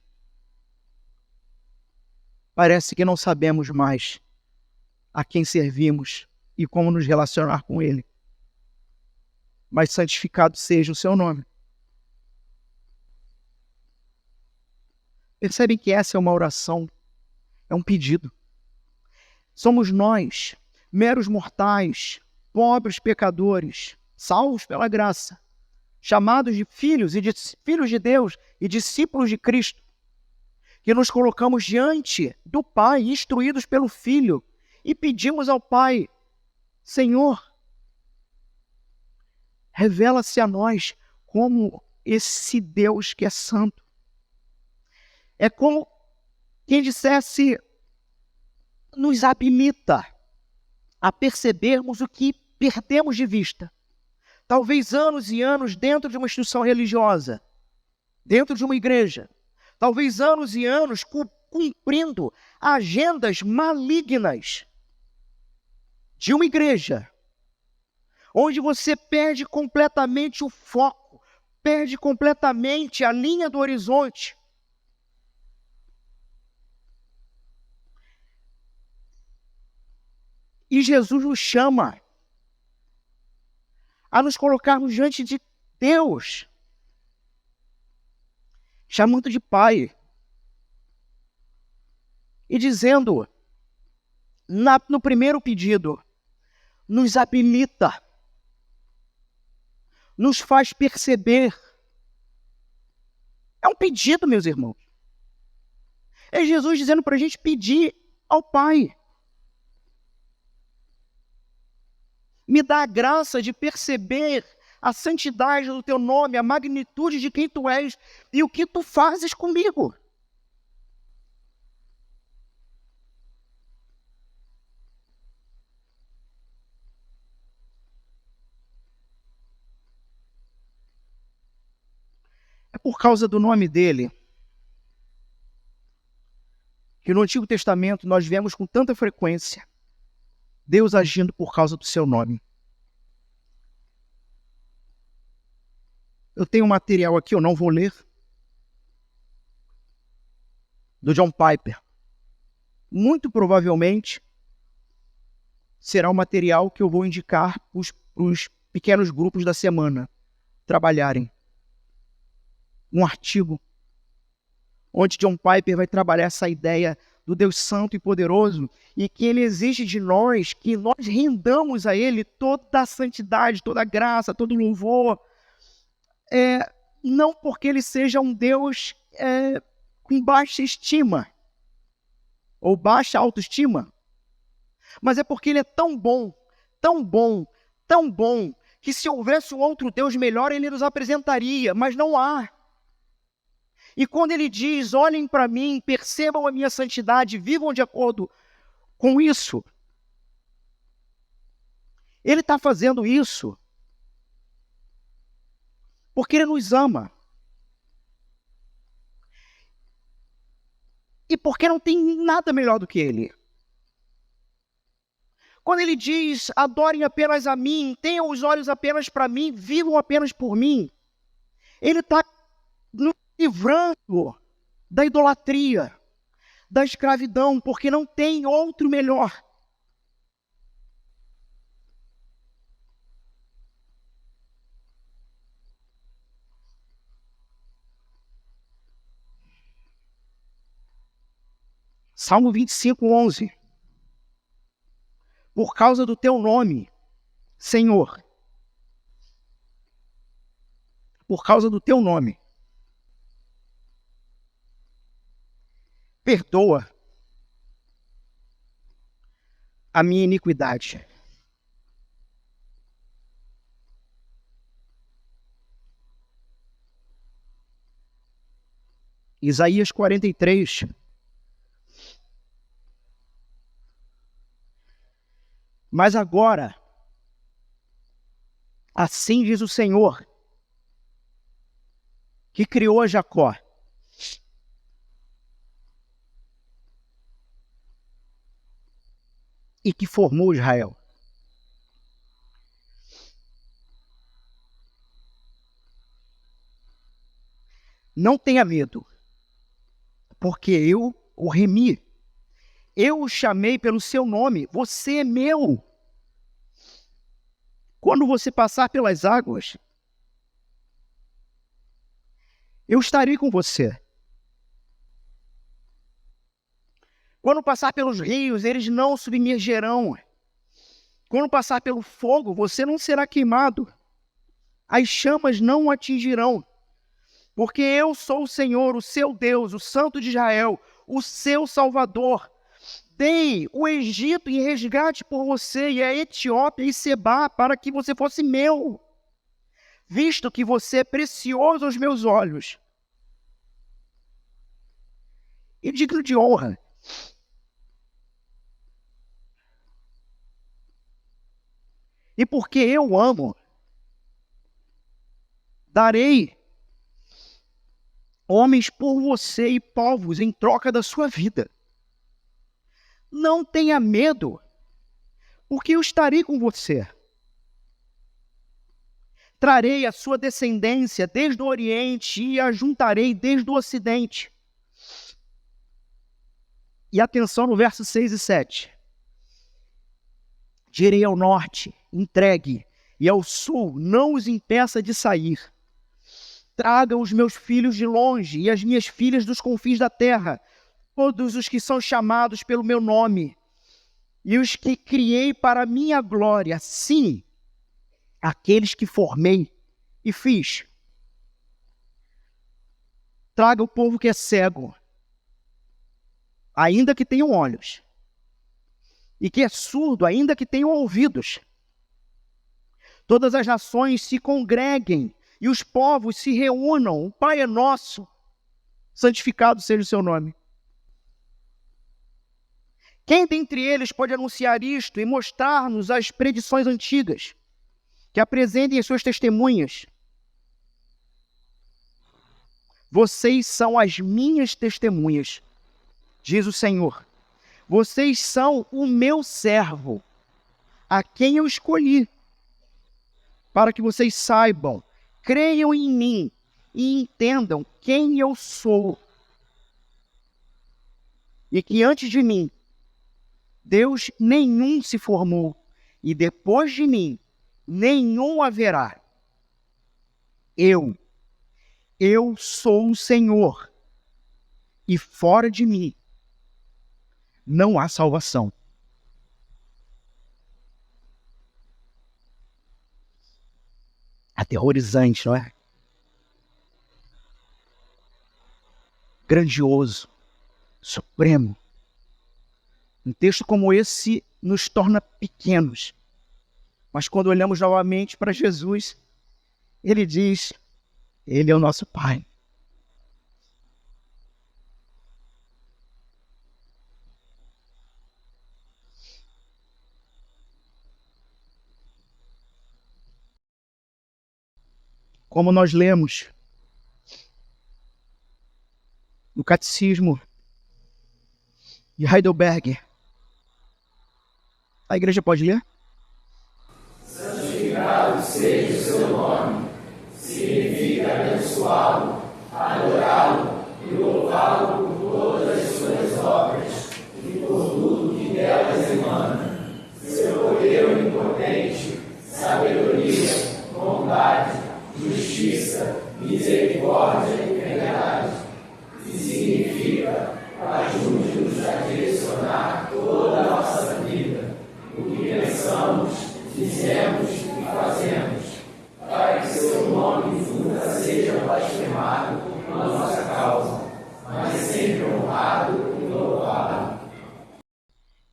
parece que não sabemos mais a quem servimos e como nos relacionar com Ele. Mas santificado seja o seu nome. Percebem que essa é uma oração, é um pedido. Somos nós, meros mortais, pobres pecadores, salvos pela graça, chamados de filhos de Deus e discípulos de Cristo, que nos colocamos diante do Pai, instruídos pelo Filho, e pedimos ao Pai: Senhor, revela-se a nós como esse Deus que é santo. É como quem dissesse, nos habilita a percebermos o que perdemos de vista. Talvez anos e anos dentro de uma instituição religiosa, dentro de uma igreja. Talvez anos e anos cumprindo agendas malignas de uma igreja, onde você perde completamente o foco, perde completamente a linha do horizonte. E Jesus nos chama a nos colocarmos diante de Deus, chamando de Pai, e dizendo, no primeiro pedido, nos habilita, nos faz perceber. É um pedido, meus irmãos. É Jesus dizendo para a gente pedir ao Pai. Me dá a graça de perceber a santidade do teu nome, a magnitude de quem tu és e o que tu fazes comigo. É por causa do nome dele que no Antigo Testamento nós vemos com tanta frequência Deus agindo por causa do seu nome. Eu tenho um material aqui, eu não vou ler, do John Piper. Muito provavelmente será um material que eu vou indicar para os pequenos grupos da semana trabalharem. Um artigo onde John Piper vai trabalhar essa ideia do Deus Santo e Poderoso e que Ele exige de nós que nós rendamos a Ele toda a santidade, toda a graça, todo o louvor. Não porque Ele seja um Deus com baixa estima ou baixa autoestima, mas é porque Ele é tão bom, tão bom, tão bom, que se houvesse um outro Deus melhor, Ele nos apresentaria, mas não há. E quando Ele diz, olhem para mim, percebam a minha santidade, vivam de acordo com isso, Ele está fazendo isso porque Ele nos ama. E porque não tem nada melhor do que Ele. Quando Ele diz, adorem apenas a mim, tenham os olhos apenas para mim, vivam apenas por mim, Ele está nos livrando da idolatria, da escravidão, porque não tem outro melhor. Salmo 25:11. Por causa do teu nome, Senhor, por causa do teu nome, perdoa a minha iniquidade. Isaías 43, Mas agora, assim diz o Senhor, que criou a Jacó, e que formou Israel. Não tenha medo, porque eu o remi. Eu o chamei pelo seu nome. Você é meu. Quando você passar pelas águas, eu estarei com você. Quando passar pelos rios, eles não submergerão. Quando passar pelo fogo, você não será queimado. As chamas não o atingirão. Porque eu sou o Senhor, o seu Deus, o Santo de Israel, o seu Salvador. Dei o Egito em resgate por você, e a Etiópia e Sebá, para que você fosse meu, visto que você é precioso aos meus olhos e digno de honra. E porque eu amo, darei homens por você e povos em troca da sua vida. Não tenha medo, porque eu estarei com você. Trarei a sua descendência desde o Oriente e a juntarei desde o Ocidente. E atenção no verso 6 e 7. Direi ao norte, entregue, e ao sul, não os impeça de sair. Tragam os meus filhos de longe e as minhas filhas dos confins da terra, todos os que são chamados pelo meu nome, e os que criei para a minha glória, sim, aqueles que formei e fiz. Traga o povo que é cego, ainda que tenham olhos, e que é surdo, ainda que tenham ouvidos. Todas as nações se congreguem e os povos se reúnam. O Pai é nosso, santificado seja o seu nome. Quem dentre eles pode anunciar isto e mostrar-nos as predições antigas, que apresentem as suas testemunhas? Vocês são as minhas testemunhas, diz o Senhor. Vocês são o meu servo, a quem eu escolhi, para que vocês saibam, creiam em mim e entendam quem eu sou. E que antes de mim, Deus nenhum se formou, e depois de mim, nenhum haverá. Eu sou o Senhor, e fora de mim não há salvação. Aterrorizante, não é? Grandioso, supremo. Um texto como esse nos torna pequenos. Mas quando olhamos novamente para Jesus, ele diz, ele é o nosso Pai. Como nós lemos no Catecismo de Heidelberg. A igreja pode ler? Santificado seja o seu nome, significa abençoá-lo, adorá-lo e louvá-lo por todas as suas obras e por tudo que delas emana. Seu poder onipotente, sabedoria, bondade, justiça, misericórdia e piedade, que significa ajude-nos a direcionar toda a nossa vida, o que pensamos, dizemos e fazemos, para que seu nome nunca seja blasfemado na nossa causa, mas sempre honrado e louvado.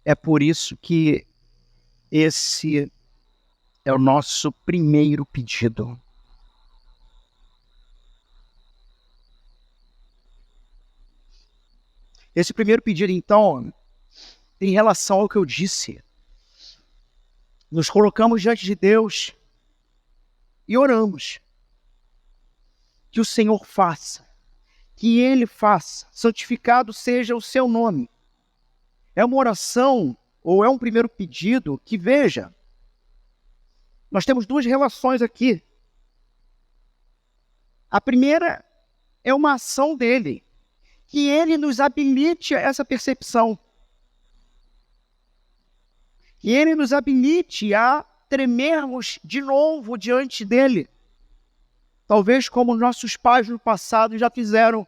É por isso que esse é o nosso primeiro pedido. Esse primeiro pedido, então, tem relação ao que eu disse nos colocamos diante de Deus e oramos. Que o Senhor faça, que Ele faça, santificado seja o seu nome. É uma oração, ou é um primeiro pedido, que veja, nós temos duas relações aqui. A primeira é uma ação dele, que ele nos habilite a essa percepção. Que ele nos habilite a tremermos de novo diante dele. Talvez como nossos pais no passado já fizeram.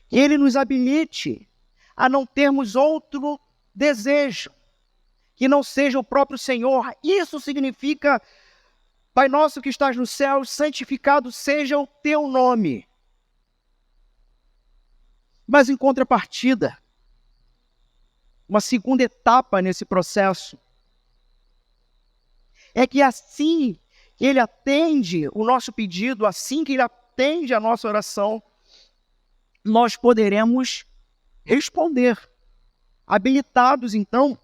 Que ele nos habilite a não termos outro desejo, que não seja o próprio Senhor. Isso significa: Pai nosso que estás no céu, santificado seja o teu nome. Mas em contrapartida, uma segunda etapa nesse processo é que assim que ele atende o nosso pedido, assim que ele atende a nossa oração, nós poderemos responder. Habilitados, então,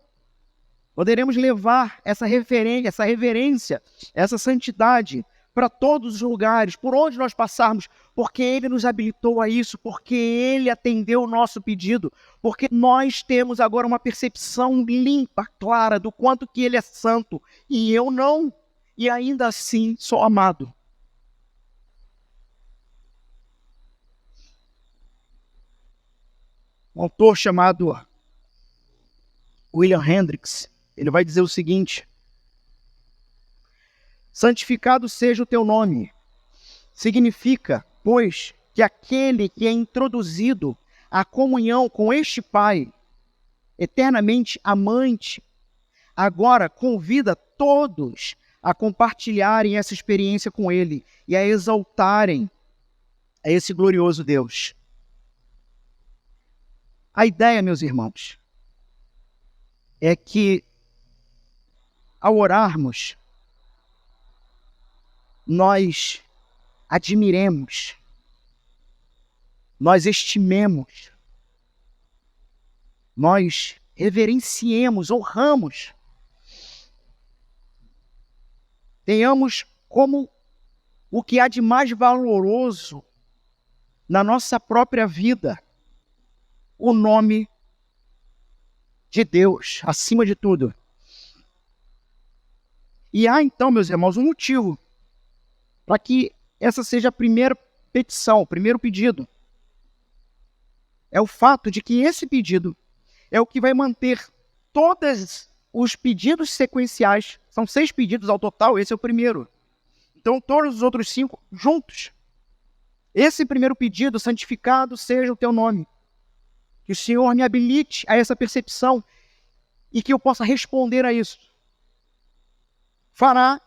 poderemos levar essa reverência, essa santidade para todos os lugares, por onde nós passarmos, porque Ele nos habilitou a isso, porque Ele atendeu o nosso pedido, porque nós temos agora uma percepção limpa, clara, do quanto que Ele é santo, e eu não, e ainda assim sou amado. Um autor chamado William Hendricks, ele vai dizer o seguinte: santificado seja o teu nome. Significa, pois, que aquele que é introduzido à comunhão com este Pai, eternamente amante, agora convida todos a compartilharem essa experiência com Ele e a exaltarem a esse glorioso Deus. A ideia, meus irmãos, é que ao orarmos, nós admiremos, nós estimemos, nós reverenciemos, honramos, tenhamos como o que há de mais valoroso na nossa própria vida o nome de Deus, acima de tudo. E há então, meus irmãos, um motivo para que essa seja a primeira petição, o primeiro pedido. É o fato de que esse pedido é o que vai manter todos os pedidos sequenciais. São 6 pedidos ao total, esse é o primeiro. Então, todos os outros 5 juntos. Esse primeiro pedido: santificado seja o teu nome. Que o Senhor me habilite a essa percepção e que eu possa responder a isso. Fará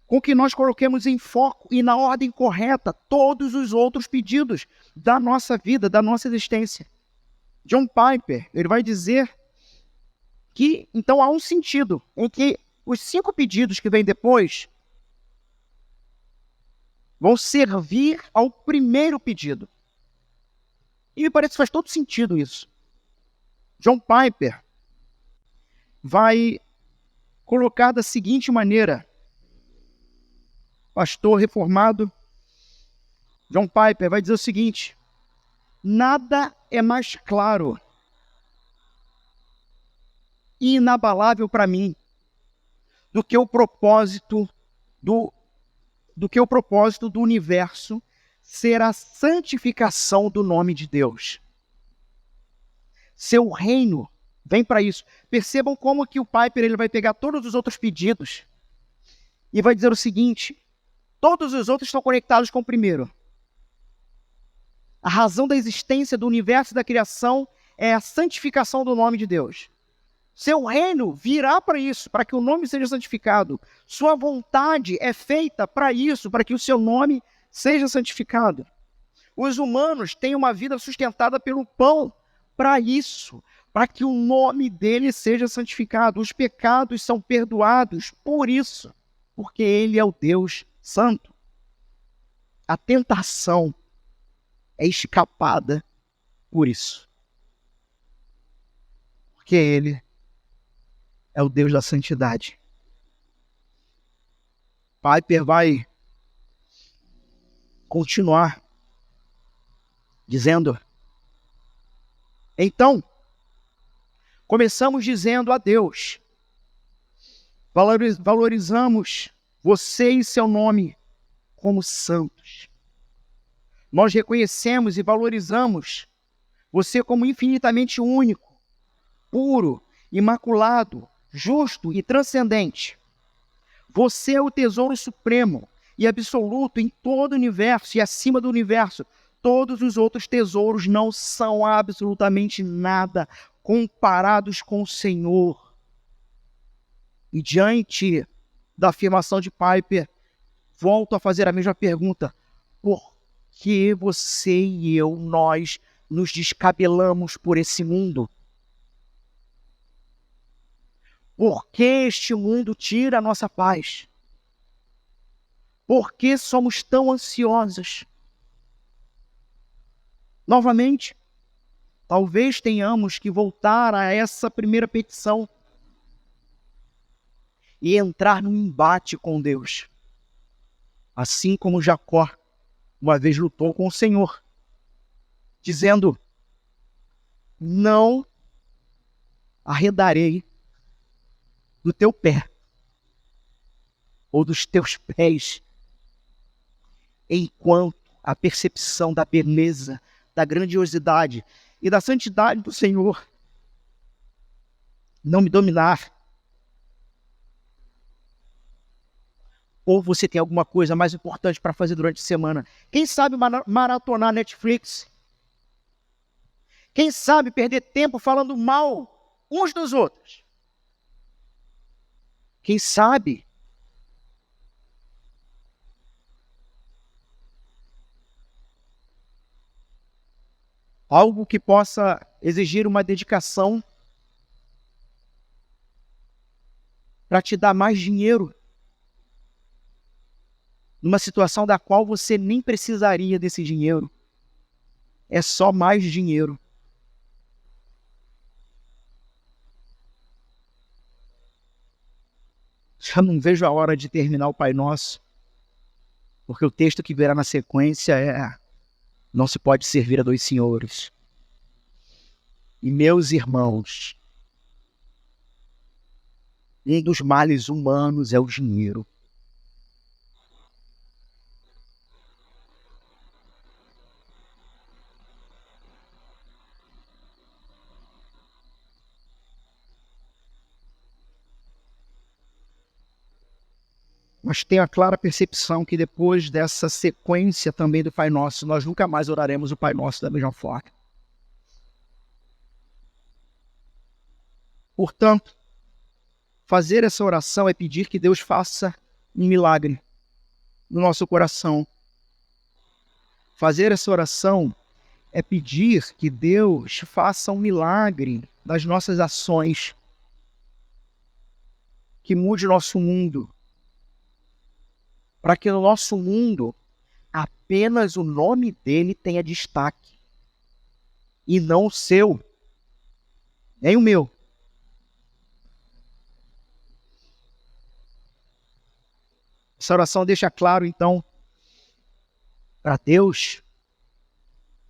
com que nós coloquemos em foco e na ordem correta todos os outros pedidos da nossa vida, da nossa existência. John Piper, ele vai dizer que, então, há um sentido em que os 5 pedidos que vêm depois vão servir ao primeiro pedido. E me parece que faz todo sentido isso. John Piper vai colocar da seguinte maneira: pastor reformado, John Piper vai dizer o seguinte: nada é mais claro e inabalável para mim do que o propósito do universo ser a santificação do nome de Deus. Seu reino vem para isso. Percebam como que o Piper ele vai pegar todos os outros pedidos e vai dizer o seguinte: todos os outros estão conectados com o primeiro. A razão da existência do universo e da criação é a santificação do nome de Deus. Seu reino virá para isso, para que o nome seja santificado. Sua vontade é feita para isso, para que o seu nome seja santificado. Os humanos têm uma vida sustentada pelo pão para isso, para que o nome dele seja santificado. Os pecados são perdoados por isso, porque ele é o Deus santo. A tentação é escapada por isso, porque ele é o Deus da santidade. Piper vai continuar dizendo: então, começamos dizendo a Deus, valorizamos você e seu nome como santos. Nós reconhecemos e valorizamos você como infinitamente único, puro, imaculado, justo e transcendente. Você é o tesouro supremo e absoluto em todo o universo e acima do universo. Todos os outros tesouros não são absolutamente nada comparados com o Senhor. E diante da afirmação de Piper, volto a fazer a mesma pergunta: por que você e eu, nós, nos descabelamos por esse mundo? Por que este mundo tira a nossa paz? Por que somos tão ansiosos? Novamente, talvez tenhamos que voltar a essa primeira petição e entrar num embate com Deus. Assim como Jacó uma vez lutou com o Senhor, dizendo: não arredarei do teu pé ou dos teus pés, enquanto a percepção da beleza, da grandiosidade e da santidade do Senhor não me dominar. Ou você tem alguma coisa mais importante para fazer durante a semana? Quem sabe maratonar Netflix? Quem sabe perder tempo falando mal uns dos outros? Quem sabe algo que possa exigir uma dedicação para te dar mais dinheiro, numa situação da qual você nem precisaria desse dinheiro. É só mais dinheiro. Já não vejo a hora de terminar o Pai Nosso, porque o texto que virá na sequência é: não se pode servir a dois senhores. E meus irmãos, um dos males humanos é o dinheiro. Mas tenho a clara percepção que depois dessa sequência também do Pai Nosso, nós nunca mais oraremos o Pai Nosso da mesma forma. Portanto, fazer essa oração é pedir que Deus faça um milagre no nosso coração. Fazer essa oração é pedir que Deus faça um milagre nas nossas ações, que mude o nosso mundo, para que no nosso mundo apenas o nome dele tenha destaque, e não o seu, nem o meu. Essa oração deixa claro, então, para Deus,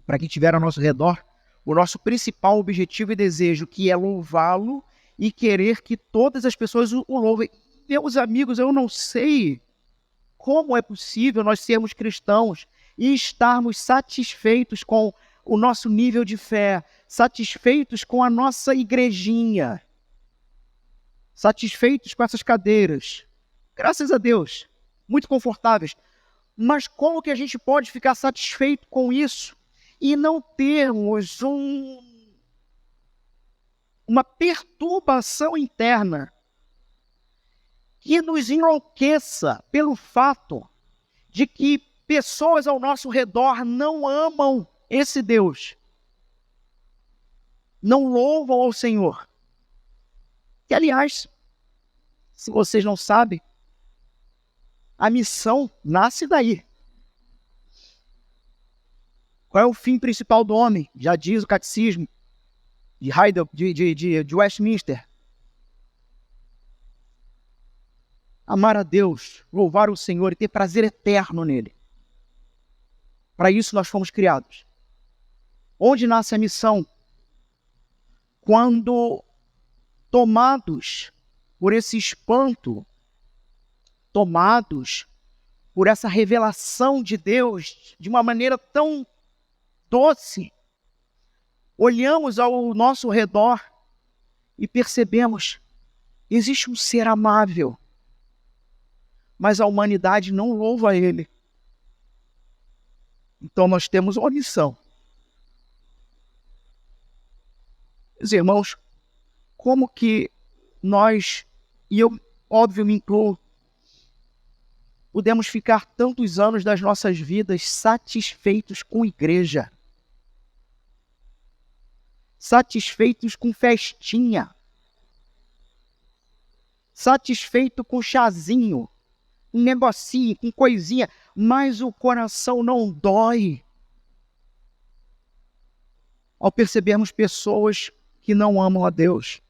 para quem estiver ao nosso redor, o nosso principal objetivo e desejo, que é louvá-lo e querer que todas as pessoas o louvem. Meus amigos, eu não sei como é possível nós sermos cristãos e estarmos satisfeitos com o nosso nível de fé, satisfeitos com a nossa igrejinha, satisfeitos com essas cadeiras, graças a Deus, muito confortáveis. Mas como que a gente pode ficar satisfeito com isso e não termos uma perturbação interna que nos enlouqueça pelo fato de que pessoas ao nosso redor não amam esse Deus, não louvam ao Senhor? Que, aliás, se vocês não sabem, a missão nasce daí. Qual é o fim principal do homem? Já diz o catecismo de Heidelberg, de Westminster: amar a Deus, louvar o Senhor e ter prazer eterno nele. Para isso nós fomos criados. Onde nasce a missão? Quando tomados por esse espanto, tomados por essa revelação de Deus de uma maneira tão doce, olhamos ao nosso redor e percebemos: existe um ser amável, mas a humanidade não louva ele. Então nós temos uma missão. Meus irmãos, como que nós, e eu, óbvio, me incluo, podemos ficar tantos anos das nossas vidas satisfeitos com igreja, satisfeitos com festinha, satisfeito com chazinho, um negocinho, com coisinha, mas o coração não dói ao percebermos pessoas que não amam a Deus.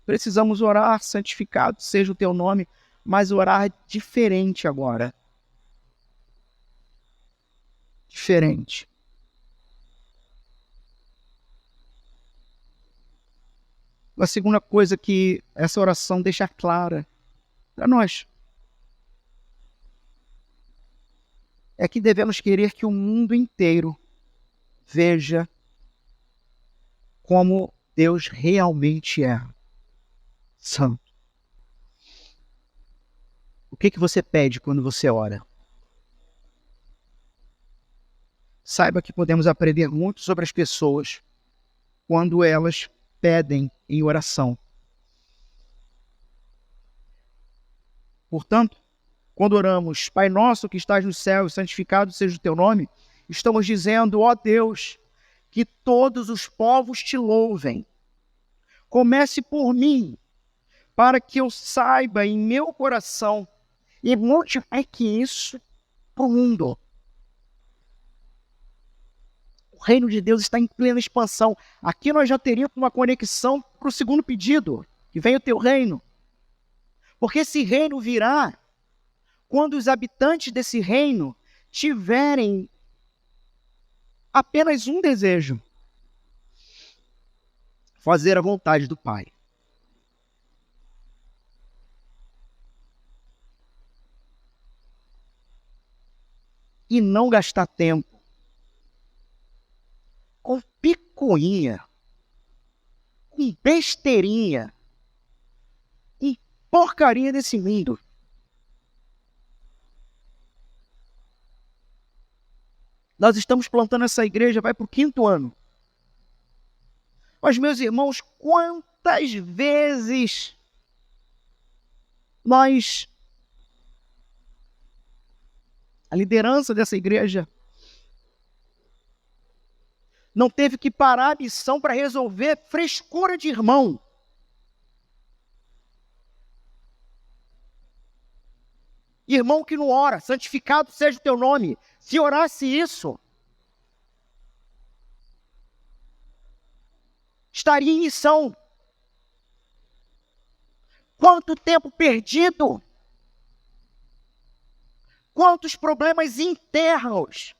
Precisamos orar: santificado seja o teu nome, mas orar diferente agora. Diferente. A segunda coisa que essa oração deixa clara para nós é que devemos querer que o mundo inteiro veja como Deus realmente é santo. O que você pede quando você ora? Saiba que podemos aprender muito sobre as pessoas quando elas pedem em oração. Portanto, quando oramos: Pai nosso que estás no céu, santificado seja o teu nome, estamos dizendo: ó Deus, que todos os povos te louvem. Comece por mim, para que eu saiba em meu coração e multiplique isso para o mundo. O reino de Deus está em plena expansão. Aqui nós já teríamos uma conexão para o segundo pedido: que venha o teu reino. Porque esse reino virá quando os habitantes desse reino tiverem apenas um desejo: fazer a vontade do Pai. E não gastar tempo com picuinha, com besteirinha, com porcaria desse mundo. Nós estamos plantando essa igreja, vai para o 5º ano. Mas, meus irmãos, quantas vezes a liderança dessa igreja não teve que parar a missão para resolver frescura de irmão. Irmão que não ora: santificado seja o teu nome. Se orasse isso, estaria em missão. Quanto tempo perdido! Quantos problemas internos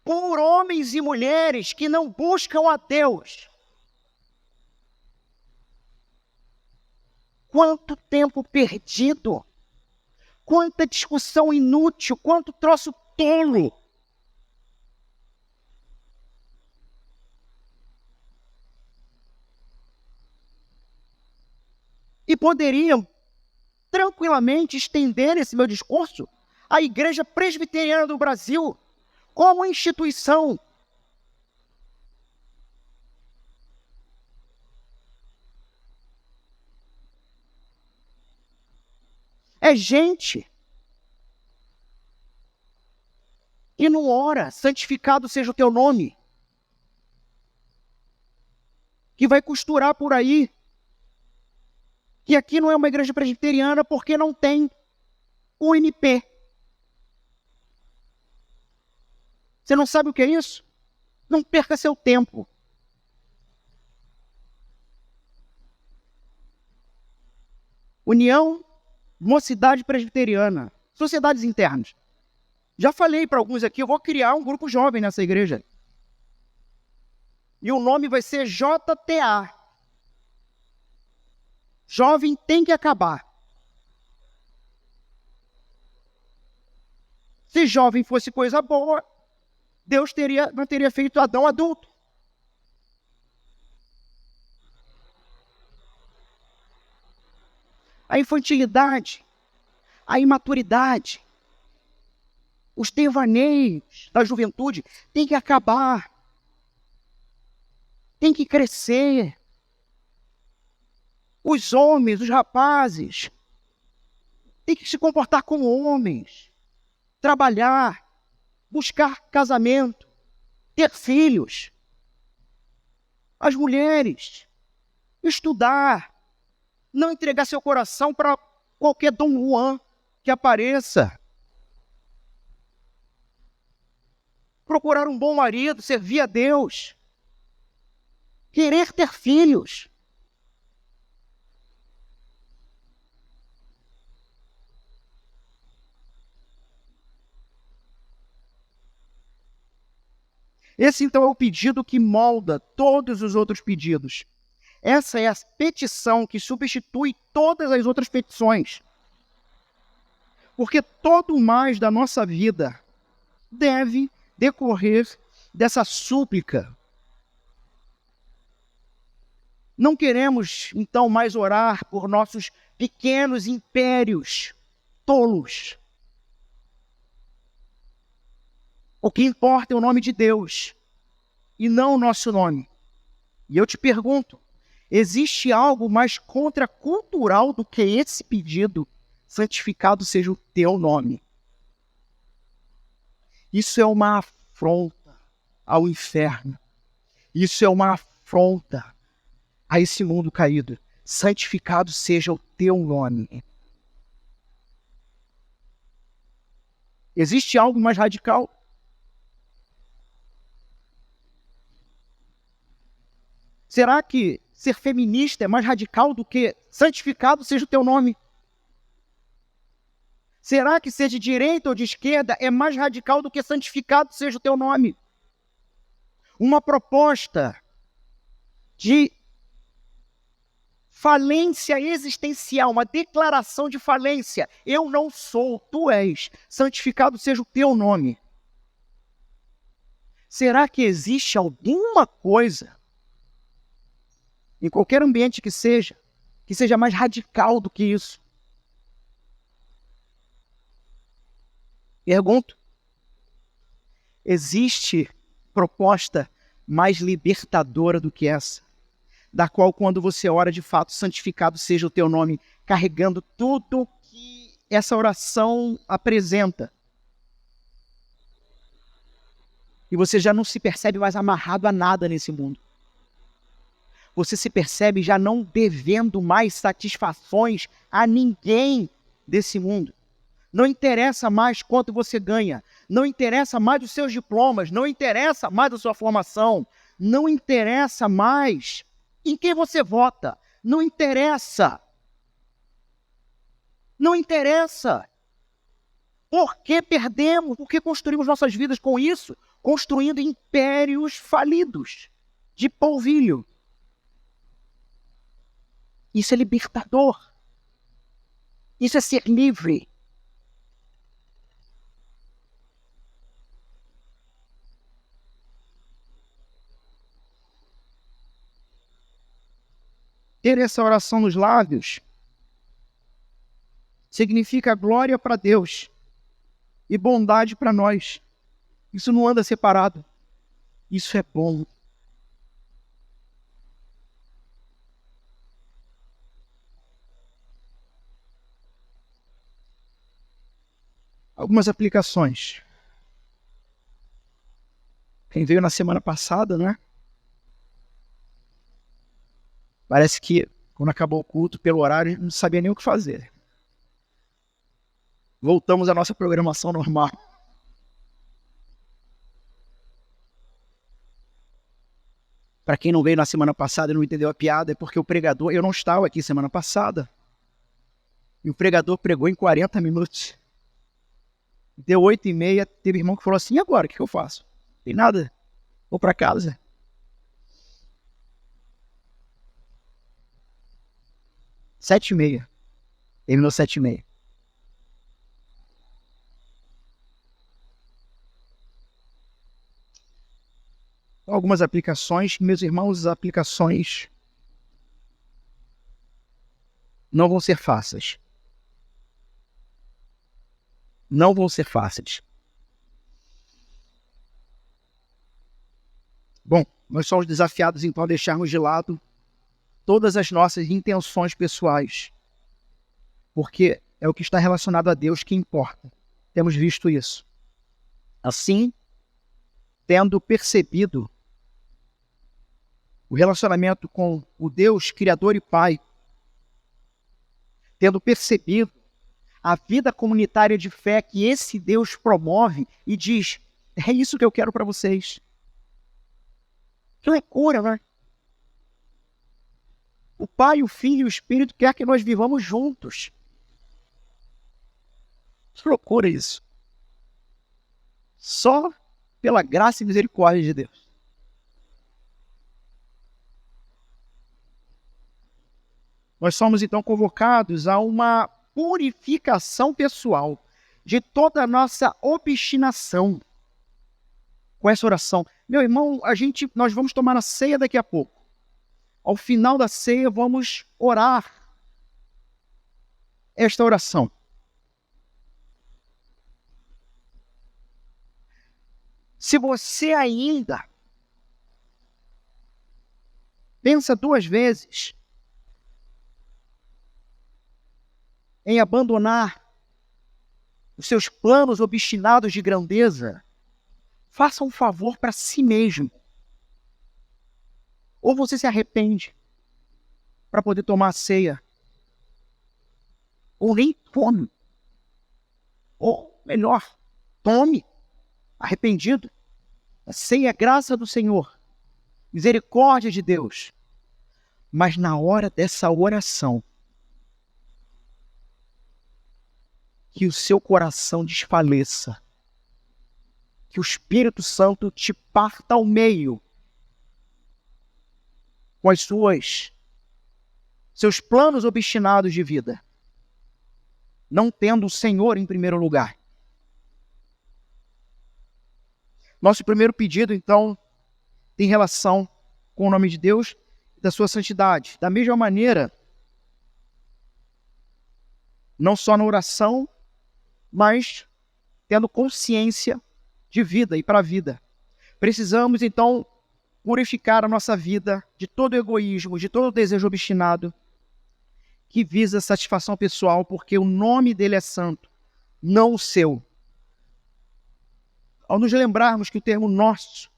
por homens e mulheres que não buscam a Deus. Quanto tempo perdido! Quanta discussão inútil, quanto troço tolo. E poderiam tranquilamente estender esse meu discurso à Igreja Presbiteriana do Brasil como instituição. É gente que não ora: santificado seja o teu nome, que vai costurar por aí que aqui não é uma igreja presbiteriana porque não tem UNP. Você não sabe o que é isso? Não perca seu tempo. União Mocidade Presbiteriana, sociedades internas. Já falei para alguns aqui, eu vou criar um grupo jovem nessa igreja. E o nome vai ser JTA. Jovem tem que acabar. Se jovem fosse coisa boa, Deus não teria feito Adão adulto. A infantilidade, a imaturidade, os devaneios da juventude tem que acabar. Tem que crescer. Os homens, os rapazes, têm que se comportar como homens. Trabalhar, buscar casamento, ter filhos. As mulheres, estudar, não entregar seu coração para qualquer Dom Juan que apareça. Procurar um bom marido, servir a Deus. Querer ter filhos. Esse, então, é o pedido que molda todos os outros pedidos. Essa é a petição que substitui todas as outras petições. Porque todo o mais da nossa vida deve decorrer dessa súplica. Não queremos, então, mais orar por nossos pequenos impérios tolos. O que importa é o nome de Deus e não o nosso nome. E eu te pergunto, existe algo mais contracultural do que esse pedido? Santificado seja o teu nome. Isso é uma afronta ao inferno. Isso é uma afronta a esse mundo caído. Santificado seja o teu nome. Existe algo mais radical? Será que ser feminista é mais radical do que santificado seja o teu nome? Será que ser de direita ou de esquerda é mais radical do que santificado seja o teu nome? Uma proposta de falência existencial, uma declaração de falência. Eu não sou, tu és. Santificado seja o teu nome. Será que existe alguma coisa, em qualquer ambiente que seja mais radical do que isso? Pergunto, existe proposta mais libertadora do que essa? Da qual, quando você ora, de fato, santificado seja o teu nome, carregando tudo que essa oração apresenta. E você já não se percebe mais amarrado a nada nesse mundo. Você se percebe já não devendo mais satisfações a ninguém desse mundo. Não interessa mais quanto você ganha, não interessa mais os seus diplomas, não interessa mais a sua formação, não interessa mais em quem você vota, não interessa. Não interessa. Por que perdemos? Por que construímos nossas vidas com isso? Construindo impérios falidos, de polvilho. Isso é libertador. Isso é ser livre. Ter essa oração nos lábios significa glória para Deus e bondade para nós. Isso não anda separado. Isso é bom. Algumas aplicações. Quem veio na semana passada, né? Parece que, quando acabou o culto, pelo horário, não sabia nem o que fazer. Voltamos à nossa programação normal. Para quem não veio na semana passada e não entendeu a piada, é porque o pregador... Eu não estava aqui semana passada. E o pregador pregou em 40 minutos. Deu 8h30, teve irmão que falou assim, e agora, o que eu faço? Não tem nada, vou para casa. 7h30. Terminou 7h30. Algumas aplicações, meus irmãos, as aplicações não vão ser fáceis. Não vão ser fáceis. Bom, nós somos desafiados então a deixarmos de lado todas as nossas intenções pessoais, porque é o que está relacionado a Deus que importa. Temos visto isso. Assim, tendo percebido o relacionamento com o Deus Criador e Pai, tendo percebido a vida comunitária de fé que esse Deus promove e diz, é isso que eu quero para vocês. Que loucura, né? O Pai, o Filho e o Espírito quer que nós vivamos juntos. Que loucura isso. Só pela graça e misericórdia de Deus. Nós somos então convocados a uma purificação pessoal de toda a nossa obstinação com essa oração. Meu irmão, nós vamos tomar a ceia daqui a pouco. Ao final da ceia, vamos orar esta oração. Se você ainda pensa 2 vezes em abandonar os seus planos obstinados de grandeza, faça um favor para si mesmo. Ou você se arrepende para poder tomar a ceia, ou nem tome. Ou melhor, tome, arrependido. A ceia é a graça do Senhor, misericórdia de Deus. Mas na hora dessa oração, que o seu coração desfaleça, que o Espírito Santo te parta ao meio com seus planos obstinados de vida, não tendo o Senhor em primeiro lugar. Nosso primeiro pedido, então, tem relação com o nome de Deus e da sua santidade. Da mesma maneira, não só na oração, mas tendo consciência de vida e para a vida. Precisamos, então, purificar a nossa vida de todo egoísmo, de todo desejo obstinado que visa satisfação pessoal, porque o nome dele é santo, não o seu. Ao nos lembrarmos que o termo nosso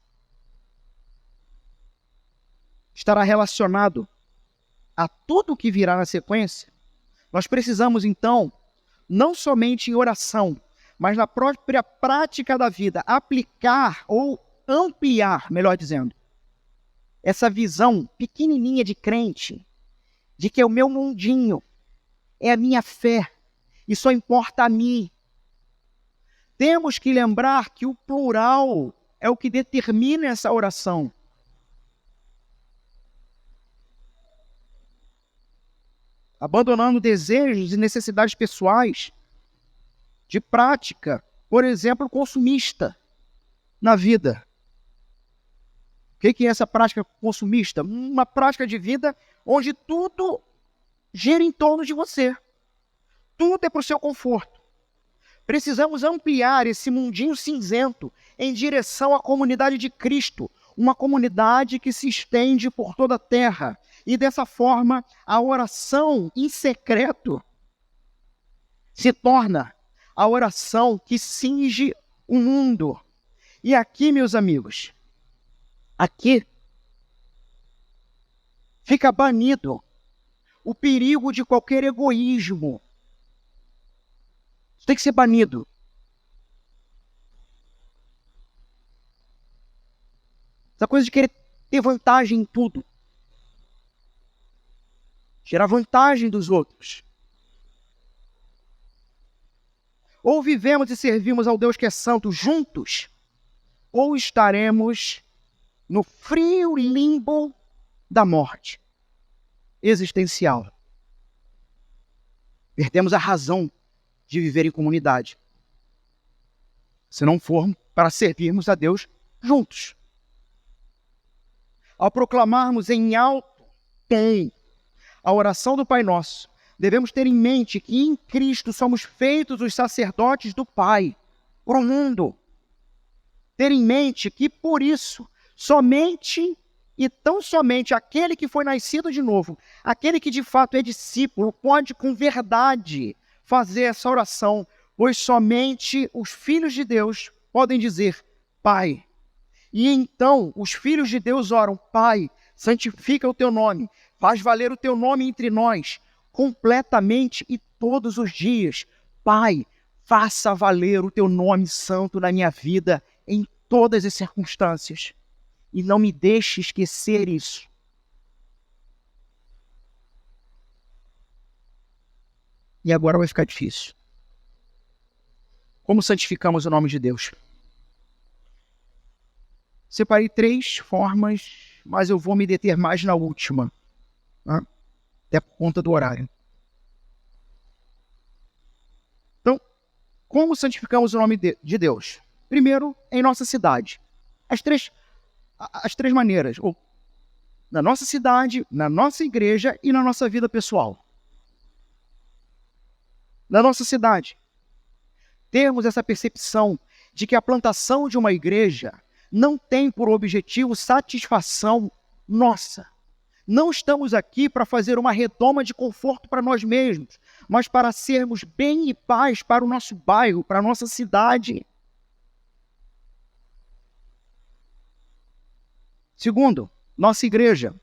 estará relacionado a tudo o que virá na sequência, nós precisamos, então, não somente em oração, mas na própria prática da vida, aplicar ou ampliar, melhor dizendo, essa visão pequenininha de crente, de que é o meu mundinho, é a minha fé, e só importa a mim. Temos que lembrar que o plural é o que determina essa oração. Abandonando desejos e necessidades pessoais, de prática, por exemplo, consumista na vida. O que é essa prática consumista? Uma prática de vida onde tudo gira em torno de você. Tudo é para o seu conforto. Precisamos ampliar esse mundinho cinzento em direção à comunidade de Cristo, uma comunidade que se estende por toda a terra. E dessa forma, a oração em secreto se torna a oração que cinge o mundo. E aqui, meus amigos, aqui fica banido o perigo de qualquer egoísmo. Isso tem que ser banido. Essa coisa de querer ter vantagem em tudo. Tirar vantagem dos outros. Ou vivemos e servimos ao Deus que é santo juntos, ou estaremos no frio limbo da morte existencial. Perdemos a razão de viver em comunidade, se não for para servirmos a Deus juntos. Ao proclamarmos em alto tom a oração do Pai Nosso, devemos ter em mente que em Cristo somos feitos os sacerdotes do Pai para o mundo. Ter em mente que, por isso, somente e tão somente aquele que foi nascido de novo, aquele que de fato é discípulo, pode com verdade fazer essa oração, pois somente os filhos de Deus podem dizer Pai. E então os filhos de Deus oram: Pai, santifica o teu nome, faz valer o teu nome entre nós, completamente e todos os dias. Pai, faça valer o teu nome santo na minha vida, em todas as circunstâncias. E não me deixe esquecer isso. E agora vai ficar difícil. Como santificamos o nome de Deus? Separei 3 formas, mas eu vou me deter mais na última, tá? Até por conta do horário. Então, como santificamos o nome de Deus? Primeiro, em nossa cidade. As três maneiras, ou na nossa cidade, na nossa igreja e na nossa vida pessoal. Na nossa cidade, termos essa percepção de que a plantação de uma igreja não tem por objetivo satisfação nossa. Não estamos aqui para fazer uma retoma de conforto para nós mesmos, mas para sermos bem e paz para o nosso bairro, para a nossa cidade. Segundo, nossa igreja.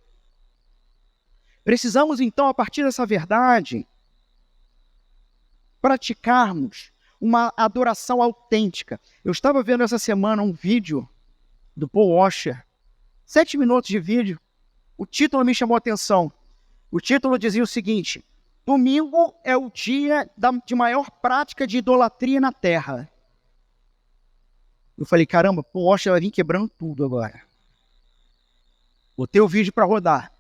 Precisamos então, a partir dessa verdade, praticarmos uma adoração autêntica. Eu estava vendo essa semana um vídeo do Paul Washer, 7 minutos de vídeo. O título me chamou a atenção. O título dizia o seguinte: domingo é o dia de maior prática de idolatria na Terra. Eu falei, caramba, Paul Washer vai vir quebrando tudo agora. Botei o vídeo para rodar.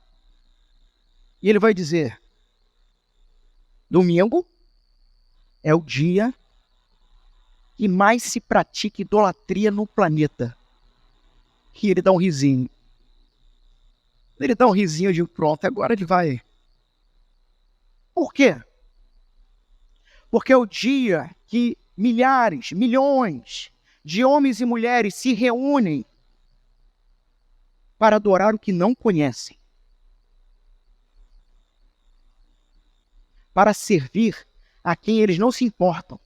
E ele vai dizer: domingo é o dia que mais se pratica idolatria no planeta. E ele dá um risinho. Ele dá um risinho de pronto, agora ele vai. Por quê? Porque é o dia que milhares, milhões de homens e mulheres se reúnem para adorar o que não conhecem. Para servir a quem eles não se importam.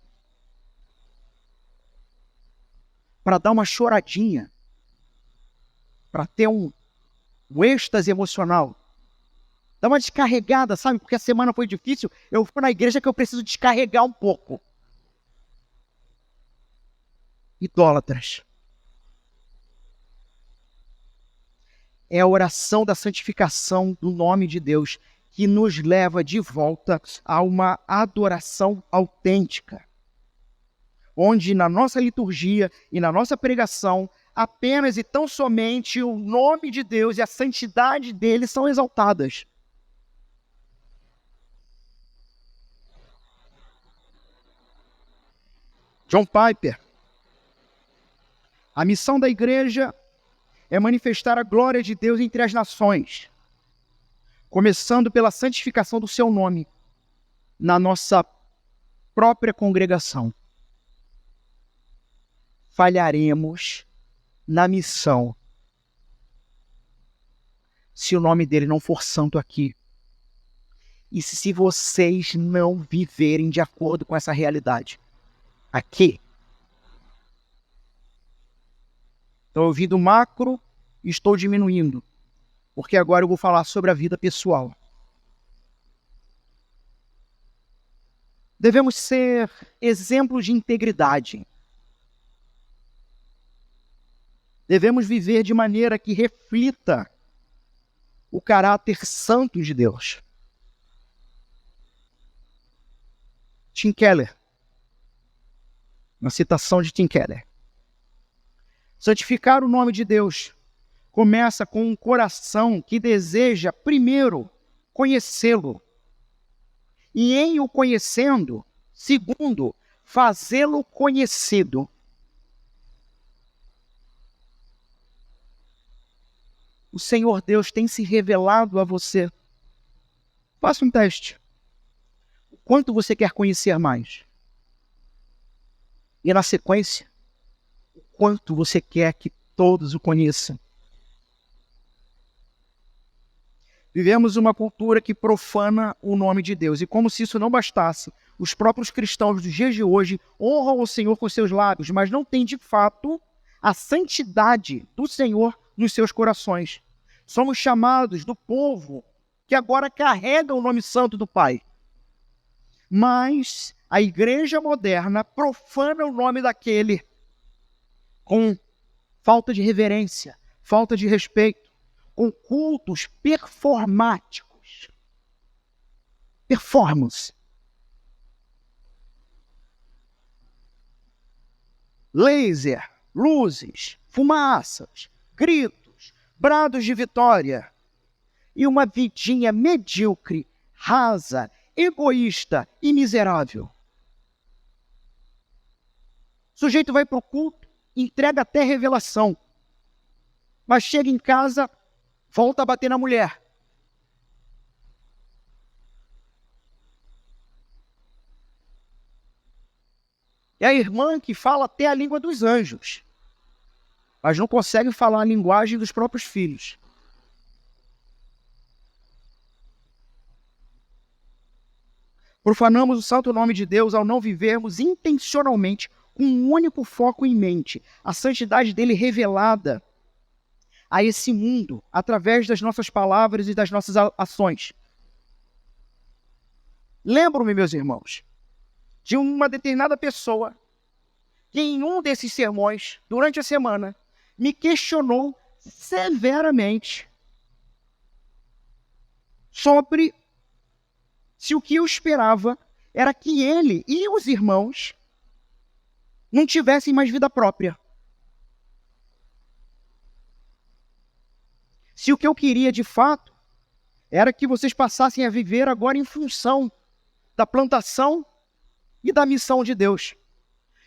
Para dar uma choradinha. Para ter um êxtase emocional. Dar uma descarregada, sabe? Porque a semana foi difícil. Eu fui na igreja que eu preciso descarregar um pouco. Idólatras. É a oração da santificação do nome de Deus que nos leva de volta a uma adoração autêntica. Onde na nossa liturgia e na nossa pregação, apenas e tão somente o nome de Deus e a santidade dele são exaltadas. John Piper: a missão da igreja é manifestar a glória de Deus entre as nações, começando pela santificação do seu nome na nossa própria congregação. Falharemos na missão se o nome dele não for santo aqui. E se vocês não viverem de acordo com essa realidade aqui. Então eu vim do macro e estou diminuindo, porque agora eu vou falar sobre a vida pessoal. Devemos ser exemplos de integridade. Devemos viver de maneira que reflita o caráter santo de Deus. Tim Keller: Uma citação de Tim Keller. Santificar o nome de Deus começa com um coração que deseja, primeiro, conhecê-lo. E em o conhecendo, segundo, fazê-lo conhecido. O Senhor Deus tem se revelado a você. Faça um teste. O quanto você quer conhecer mais? E na sequência, o quanto você quer que todos o conheçam? Vivemos uma cultura que profana o nome de Deus. E como se isso não bastasse, os próprios cristãos dos dias de hoje honram o Senhor com seus lábios, mas não têm de fato a santidade do Senhor nos seus corações. Somos chamados do povo que agora carrega o nome santo do Pai. Mas a igreja moderna profana o nome daquele com falta de reverência, falta de respeito, com cultos performáticos. Performance. Laser, luzes, fumaças, gritos, brados de vitória e uma vidinha medíocre, rasa, egoísta e miserável. O sujeito vai para o culto, entrega até revelação, mas chega em casa, volta a bater na mulher. É a irmã que fala até a língua dos anjos, mas não consegue falar a linguagem dos próprios filhos. Profanamos o santo nome de Deus ao não vivermos intencionalmente com um único foco em mente, a santidade dele revelada a esse mundo através das nossas palavras e das nossas ações. Lembro-me, meus irmãos, de uma determinada pessoa que em um desses sermões, durante a semana, me questionou severamente sobre se o que eu esperava era que ele e os irmãos não tivessem mais vida própria. Se o que eu queria de fato era que vocês passassem a viver agora em função da plantação e da missão de Deus.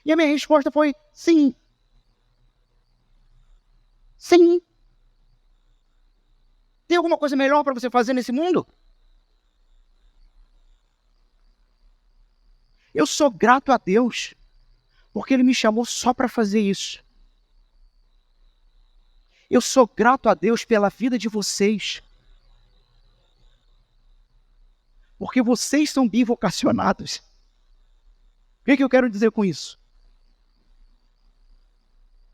E a minha resposta foi sim. Sim. Tem alguma coisa melhor para você fazer nesse mundo? Eu sou grato a Deus, porque Ele me chamou só para fazer isso. Eu sou grato a Deus pela vida de vocês, porque vocês são bivocacionados. O que eu quero dizer com isso?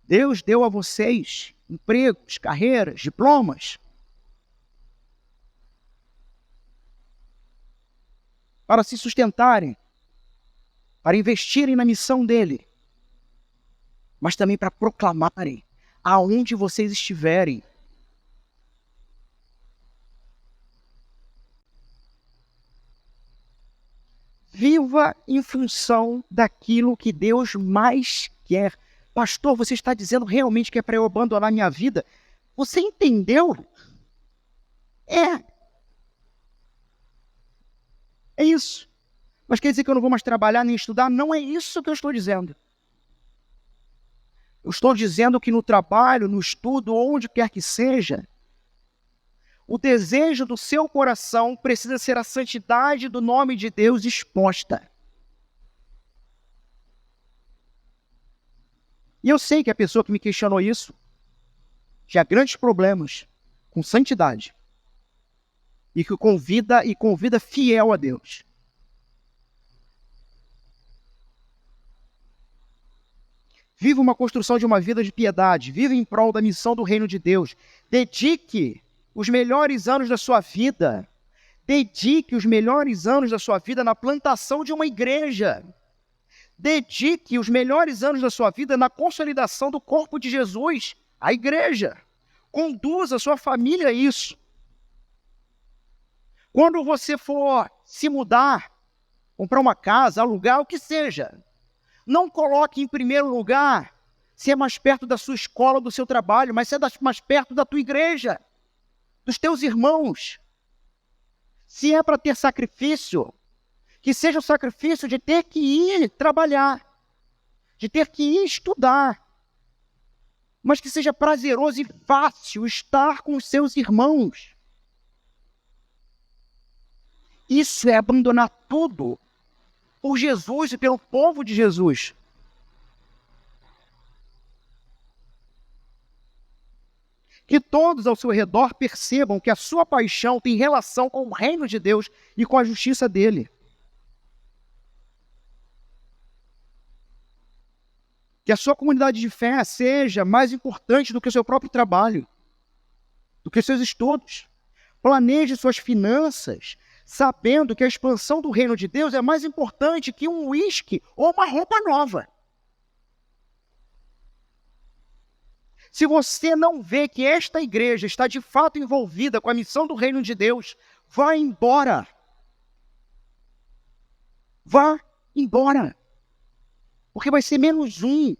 Deus deu a vocês empregos, carreiras, diplomas, para se sustentarem, para investirem na missão dele, mas também para proclamarem aonde vocês estiverem. Viva em função daquilo que Deus mais quer. Pastor, você está dizendo realmente que é para eu abandonar minha vida? Você entendeu? É isso. Mas quer dizer que eu não vou mais trabalhar nem estudar? Não é isso que eu estou dizendo. Eu estou dizendo que no trabalho, no estudo, onde quer que seja, o desejo do seu coração precisa ser a santidade do nome de Deus exposta. E eu sei que a pessoa que me questionou isso tinha grandes problemas com santidade e que convida fiel a Deus. Viva uma construção de uma vida de piedade. Viva em prol da missão do reino de Deus. Dedique os melhores anos da sua vida. Dedique os melhores anos da sua vida na plantação de uma igreja. Dedique os melhores anos da sua vida na consolidação do corpo de Jesus, a igreja. Conduza a sua família a isso. Quando você for se mudar, comprar uma casa, alugar, o que seja, Não coloque em primeiro lugar se é mais perto da sua escola, do seu trabalho, mas se é mais perto da tua igreja, dos teus irmãos. Se é para ter sacrifício, que seja o sacrifício de ter que ir trabalhar, de ter que ir estudar, mas que seja prazeroso e fácil estar com os seus irmãos. Isso é abandonar tudo por Jesus e pelo povo de Jesus. Que todos ao seu redor percebam que a sua paixão tem relação com o reino de Deus e com a justiça dele. Que a sua comunidade de fé seja mais importante do que o seu próprio trabalho, do que os seus estudos. Planeje suas finanças, sabendo que a expansão do reino de Deus é mais importante que um uísque ou uma roupa nova. Se você não vê que esta igreja está de fato envolvida com a missão do reino de Deus, vá embora. Vá embora. Porque vai ser menos um,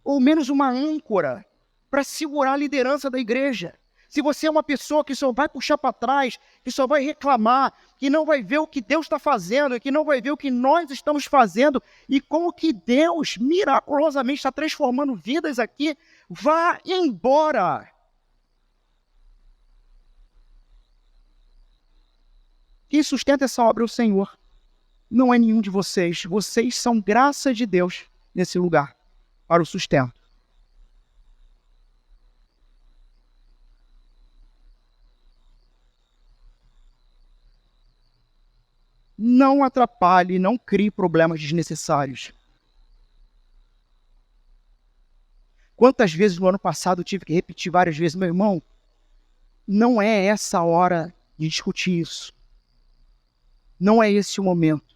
ou menos uma âncora, para segurar a liderança da igreja. Se você é uma pessoa que só vai puxar para trás, que só vai reclamar, que não vai ver o que Deus está fazendo, que não vai ver o que nós estamos fazendo, e como que Deus miraculosamente está transformando vidas aqui, vá embora. Quem sustenta essa obra é o Senhor. Não é nenhum de vocês. Vocês são graça de Deus nesse lugar, para o sustento. Não atrapalhe, não crie problemas desnecessários. Quantas vezes no ano passado eu tive que repetir várias vezes, meu irmão, não é essa a hora de discutir isso. Não é esse o momento.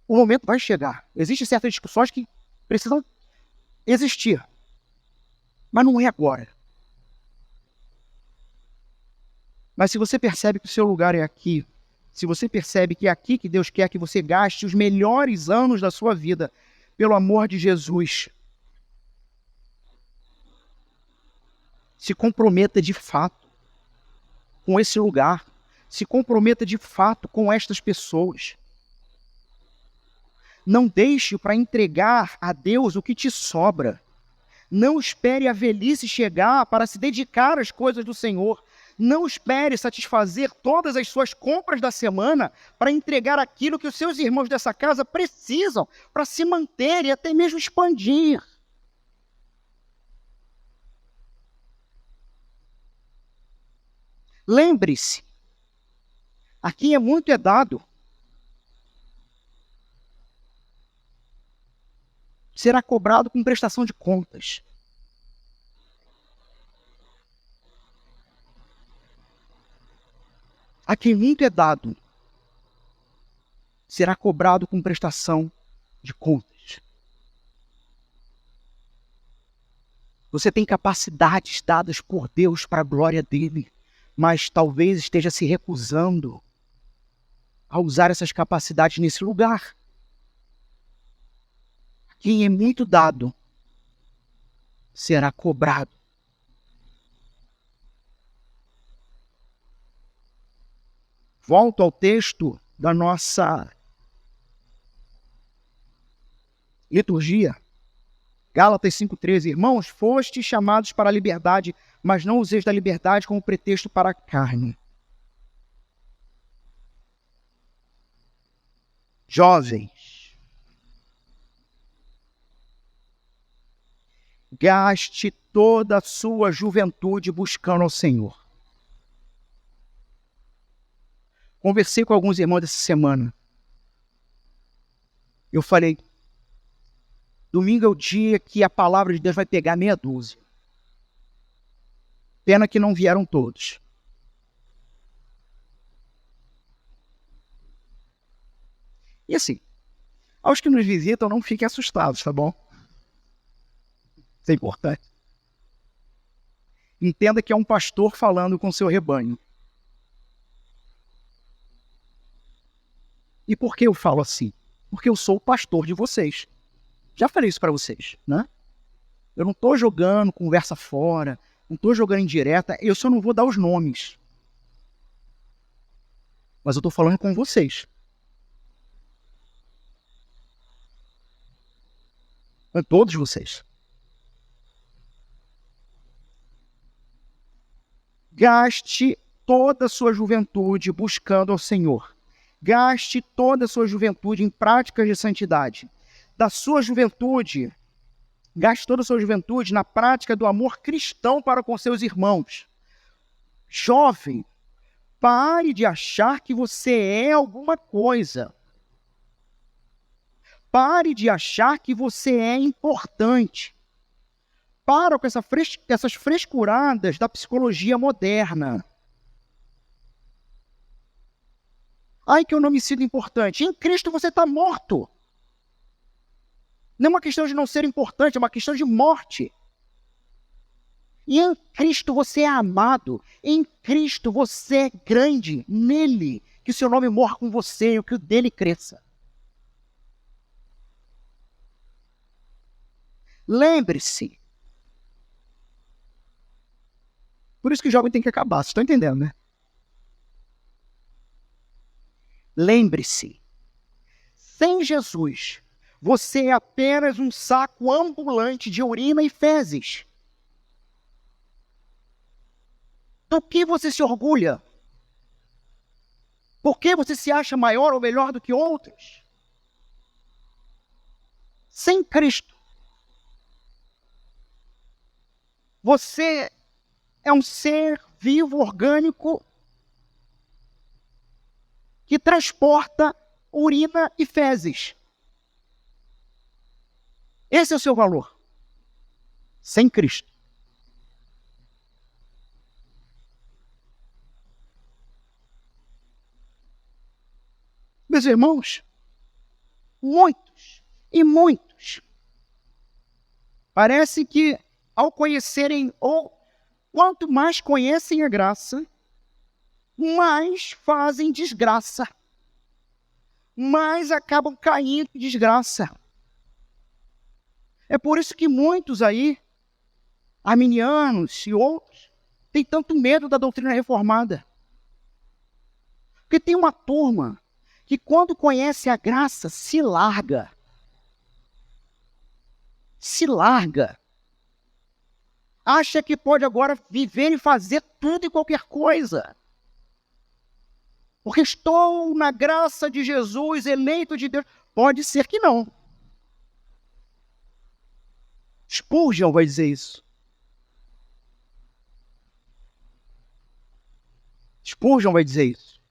O momento vai chegar. Existem certas discussões que precisam existir. Mas não é agora. Mas se você percebe que o seu lugar é aqui, se você percebe que é aqui que Deus quer que você gaste os melhores anos da sua vida, pelo amor de Jesus, se comprometa de fato com esse lugar. Se comprometa de fato com estas pessoas. Não deixe para entregar a Deus o que te sobra. Não espere a velhice chegar para se dedicar às coisas do Senhor. Não espere satisfazer todas as suas compras da semana para entregar aquilo que os seus irmãos dessa casa precisam para se manter e até mesmo expandir. Lembre-se, aqui é muito é dado. Será cobrado com prestação de contas. A quem muito é dado, será cobrado com prestação de contas. Você tem capacidades dadas por Deus para a glória dele, mas talvez esteja se recusando a usar essas capacidades nesse lugar. Quem é muito dado será cobrado. Volto ao texto da nossa liturgia. Gálatas 5,13. Irmãos, fostes chamados para a liberdade, mas não useis da liberdade como pretexto para a carne. Jovens, gaste toda a sua juventude buscando ao Senhor. Conversei com alguns irmãos essa semana. Eu falei, domingo é o dia que a palavra de Deus vai pegar meia dúzia. Pena que não vieram todos. E assim, aos que nos visitam, não fiquem assustados, tá bom? Isso é importante. Entenda que é um pastor falando com seu rebanho. E por que eu falo assim? porque eu sou o pastor de vocês. Já falei isso para vocês, né? Eu não estou jogando conversa fora, não estou jogando indireta, eu só não vou dar os nomes. Mas eu estou falando com vocês. Com todos vocês. Gaste toda a sua juventude buscando ao Senhor. Gaste toda a sua juventude em práticas de santidade. Da sua juventude, gaste toda a sua juventude na prática do amor cristão para com seus irmãos. Jovem, pare de achar que você é alguma coisa. Pare de achar que você é importante. Para com essas frescuradas da psicologia moderna. Ai, que eu não me sinto importante. Em Cristo você está morto. Não é uma questão de não ser importante, é uma questão de morte. E em Cristo você é amado. Em Cristo você é grande. Nele, que o seu nome morra com você e que o dele cresça. Lembre-se. Por isso que o jovem tem que acabar, vocês estão entendendo, né? Lembre-se. Sem Jesus, você é apenas um saco ambulante de urina e fezes. Do que você se orgulha? Por que você se acha maior ou melhor do que outros? Sem Cristo, você é um ser vivo, orgânico, que transporta urina e fezes. Esse é o seu valor. Sem Cristo. Meus irmãos, muitos e muitos parece que ao conhecerem, ou quanto mais conhecem a graça, mais fazem desgraça, mais acabam caindo em desgraça. É por isso que muitos aí, arminianos e outros, têm tanto medo da doutrina reformada. Porque tem uma turma que quando conhece a graça, se larga. Se larga. Acha que pode agora viver e fazer tudo e qualquer coisa. Porque estou na graça de Jesus, eleito de Deus. Pode ser que não. Spurgeon vai dizer isso. Spurgeon vai dizer isso.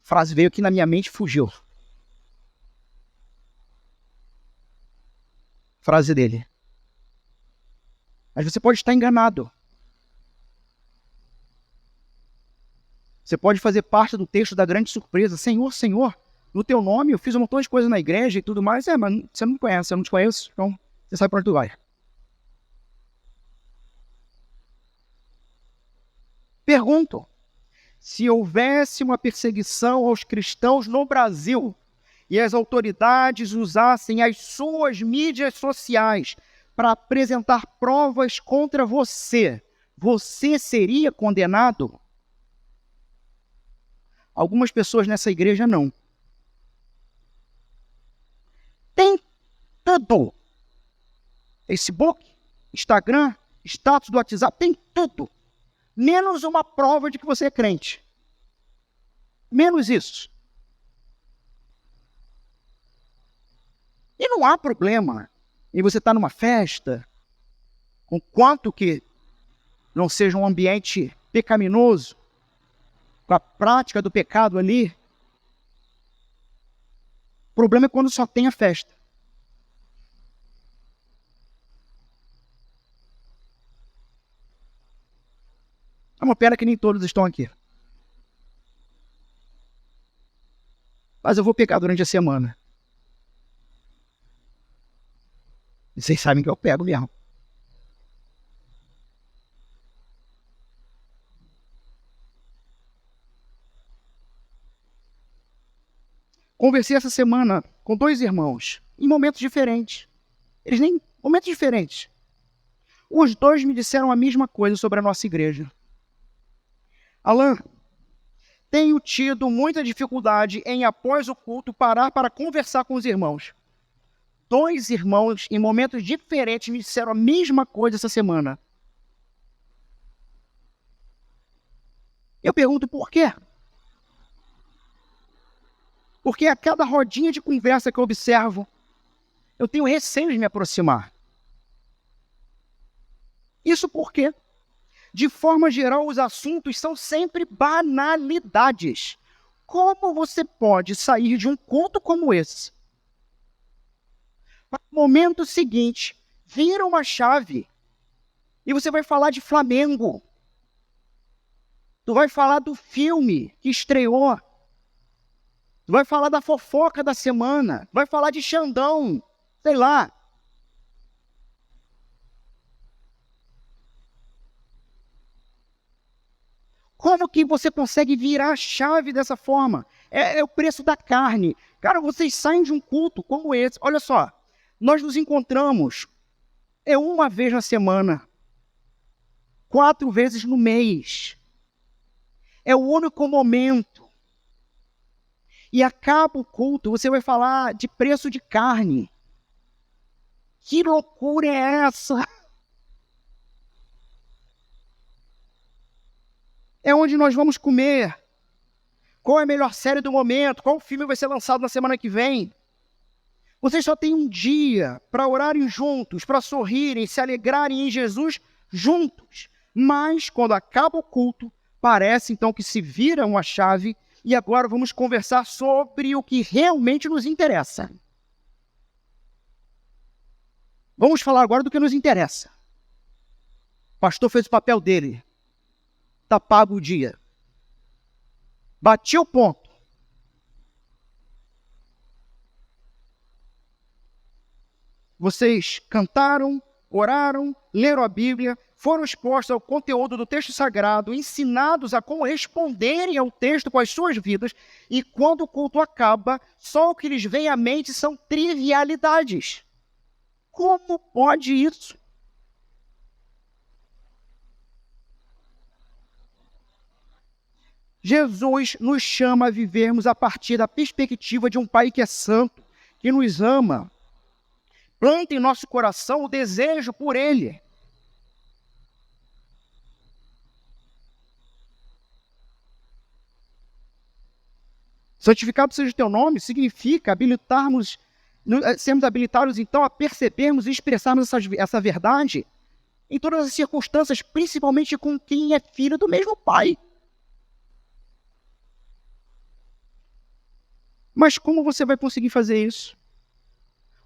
A frase veio aqui na minha mente e fugiu. Frase dele. Mas você pode estar enganado. Você pode fazer parte do texto da grande surpresa. Senhor, Senhor, no teu nome eu fiz um montão de coisa na igreja e tudo mais. Mas você não me conhece, eu não te conheço. Então, você sabe para onde tu vai. Pergunto. Se houvesse uma perseguição aos cristãos no Brasil e as autoridades usassem as suas mídias sociais para apresentar provas contra você, você seria condenado? Algumas pessoas nessa igreja não. Tem tudo. Facebook, Instagram, status do WhatsApp, tem tudo. Menos uma prova de que você é crente. Menos isso. E não há problema em você estar numa festa, com quanto que não seja um ambiente pecaminoso, com a prática do pecado ali. O problema é quando só tem a festa. É uma pena que nem todos estão aqui. Mas eu vou pegar durante a semana. E vocês sabem que eu pego mesmo. Conversei essa semana com 2 irmãos, em momentos diferentes. Momentos diferentes. Os 2 me disseram a mesma coisa sobre a nossa igreja. Alan, tenho tido muita dificuldade em, após o culto, parar para conversar com os irmãos. 2 irmãos, em momentos diferentes, me disseram a mesma coisa essa semana. Eu pergunto por quê? Porque a cada rodinha de conversa que eu observo, eu tenho receio de me aproximar. Isso porque, de forma geral, os assuntos são sempre banalidades. Como você pode sair de um culto como esse? No momento seguinte, vira uma chave e você vai falar de Flamengo. Tu vai falar do filme que estreou. Tu vai falar da fofoca da semana. Vai falar de Xandão. Sei lá. Como que você consegue virar a chave dessa forma? É o preço da carne. Cara, vocês saem de um culto como esse. Olha só, nós nos encontramos uma vez na semana, 4 vezes no mês. É o único momento. E acaba o culto, você vai falar de preço de carne. Que loucura é essa? É onde nós vamos comer. Qual é a melhor série do momento? Qual filme vai ser lançado na semana que vem? Vocês só têm um dia para orarem juntos, para sorrirem, se alegrarem em Jesus juntos. Mas, quando acaba o culto, parece então que se vira uma chave e agora vamos conversar sobre o que realmente nos interessa. Vamos falar agora do que nos interessa. O pastor fez o papel dele. Está pago o dia. Bati o ponto. Vocês cantaram, oraram, leram a Bíblia, foram expostos ao conteúdo do texto sagrado, ensinados a como responderem ao texto com as suas vidas, e quando o culto acaba, só o que lhes vem à mente são trivialidades. Como pode isso? Jesus nos chama a vivermos a partir da perspectiva de um Pai que é santo, que nos ama. Planta em nosso coração o desejo por Ele. Santificado seja o teu nome significa sermos habilitados então a percebermos e expressarmos essa verdade em todas as circunstâncias, principalmente com quem é filho do mesmo Pai. Mas como você vai conseguir fazer isso?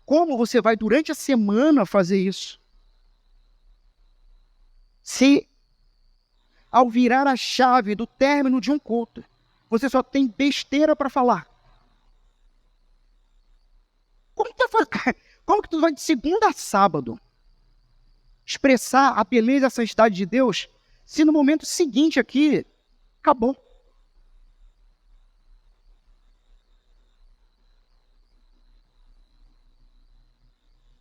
Como você vai, durante a semana, fazer isso? Se, ao virar a chave do término de um culto, você só tem besteira para falar. Como que tu vai de segunda a sábado expressar a beleza e a santidade de Deus, se no momento seguinte aqui, acabou?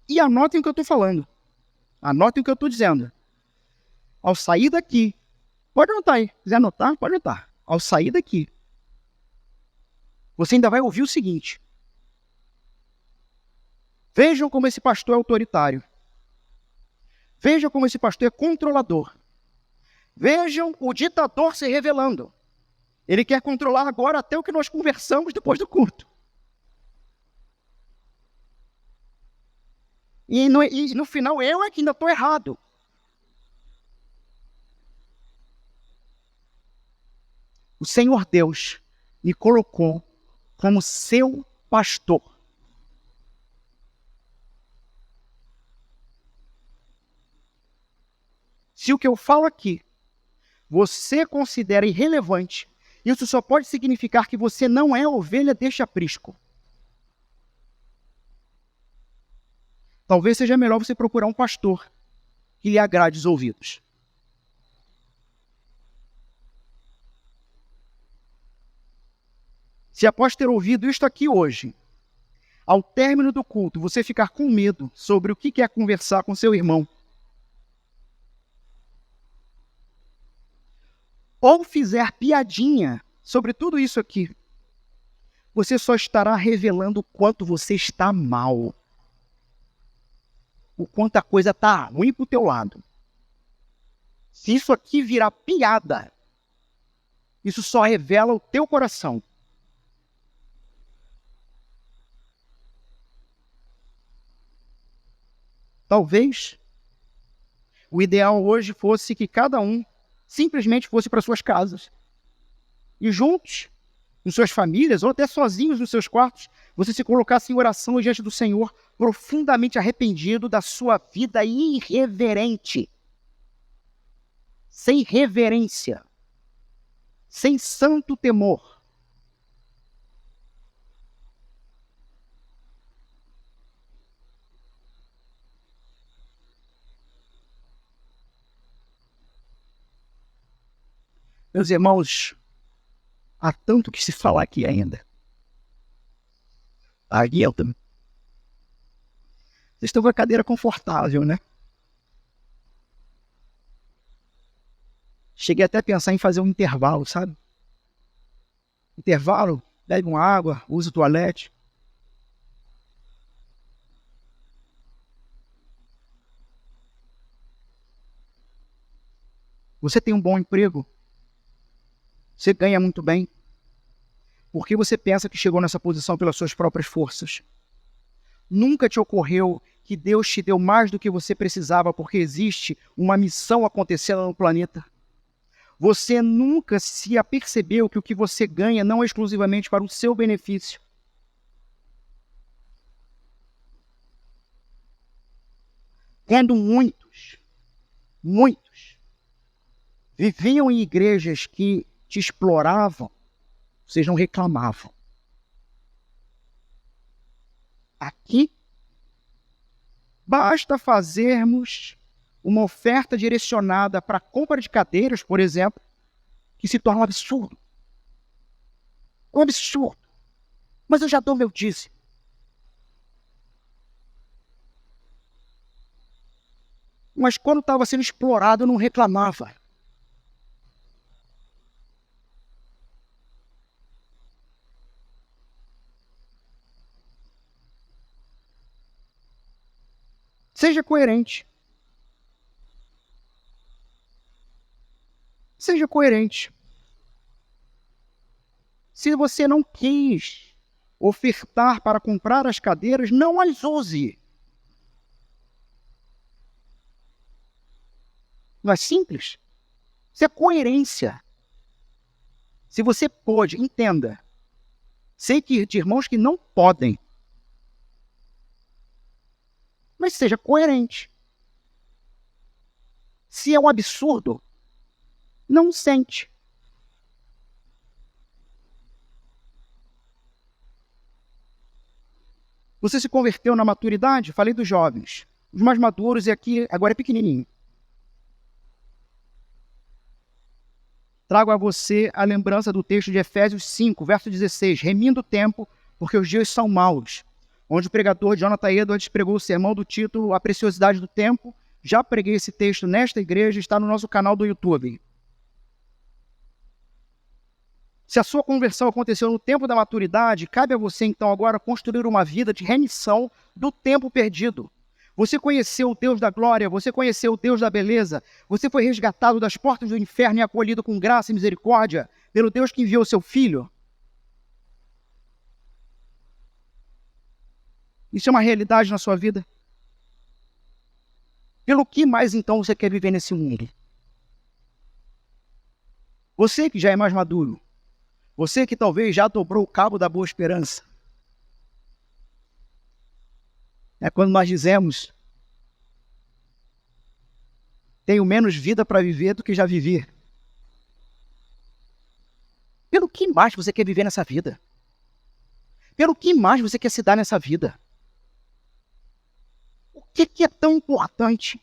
E anotem o que eu estou falando. Anotem o que eu estou dizendo. Ao sair daqui, pode anotar aí. Se quiser anotar, pode anotar. Ao sair daqui, você ainda vai ouvir o seguinte. Vejam como esse pastor é autoritário. Vejam como esse pastor é controlador. Vejam o ditador se revelando. Ele quer controlar agora até o que nós conversamos depois do culto. E no final eu é que ainda estou errado. O Senhor Deus me colocou como seu pastor. Se o que eu falo aqui você considera irrelevante, isso só pode significar que você não é ovelha deste aprisco. Talvez seja melhor você procurar um pastor que lhe agrade os ouvidos. Se após ter ouvido isto aqui hoje, ao término do culto, você ficar com medo sobre o que quer conversar com seu irmão, ou fizer piadinha sobre tudo isso aqui, você só estará revelando o quanto você está mal. O quanto a coisa está ruim pro teu lado. Se isso aqui virar piada, isso só revela o teu coração. Talvez o ideal hoje fosse que cada um simplesmente fosse para suas casas. E juntos, em suas famílias, ou até sozinhos nos seus quartos, você se colocasse em oração diante do Senhor, profundamente arrependido da sua vida irreverente. Sem reverência. Sem santo temor. Meus irmãos, há tanto que se falar aqui ainda. Aguenta. Vocês estão com a cadeira confortável, né? Cheguei até a pensar em fazer um intervalo, sabe? Intervalo, bebe uma água, usa o toalete. Você tem um bom emprego? Você ganha muito bem? Por que você pensa que chegou nessa posição pelas suas próprias forças? Nunca te ocorreu que Deus te deu mais do que você precisava porque existe uma missão acontecendo no planeta? Você nunca se apercebeu que o que você ganha não é exclusivamente para o seu benefício? Quando muitos viviam em igrejas que te exploravam, vocês não reclamavam. Aqui, basta fazermos uma oferta direcionada para a compra de cadeiras, por exemplo, que se torna um absurdo. Um absurdo. Mas eu já dou meu dízimo. Mas quando estava sendo explorado, eu não reclamava. Seja coerente. Seja coerente. Se você não quis ofertar para comprar as cadeiras, não as use. Não é simples? Isso é coerência. Se você pode, entenda. Sei que de irmãos que não podem. Mas seja coerente. Se é um absurdo, não sente. Você se converteu na maturidade? Falei dos jovens. Os mais maduros e aqui agora é pequenininho. Trago a você a lembrança do texto de Efésios 5, verso 16. Remindo o tempo, porque os dias são maus. Onde o pregador Jonathan Edwards pregou o sermão do título A Preciosidade do Tempo. Já preguei esse texto nesta igreja, está no nosso canal do YouTube. Se a sua conversão aconteceu no tempo da maturidade, cabe a você então agora construir uma vida de remissão do tempo perdido. Você conheceu o Deus da glória, você conheceu o Deus da beleza, você foi resgatado das portas do inferno e acolhido com graça e misericórdia pelo Deus que enviou seu Filho. Isso é uma realidade na sua vida? Pelo que mais então você quer viver nesse mundo? Você que já é mais maduro, você que talvez já dobrou o cabo da boa esperança. É quando nós dizemos, tenho menos vida para viver do que já vivi. Pelo que mais você quer viver nessa vida? Pelo que mais você quer se dar nessa vida? O que é tão importante?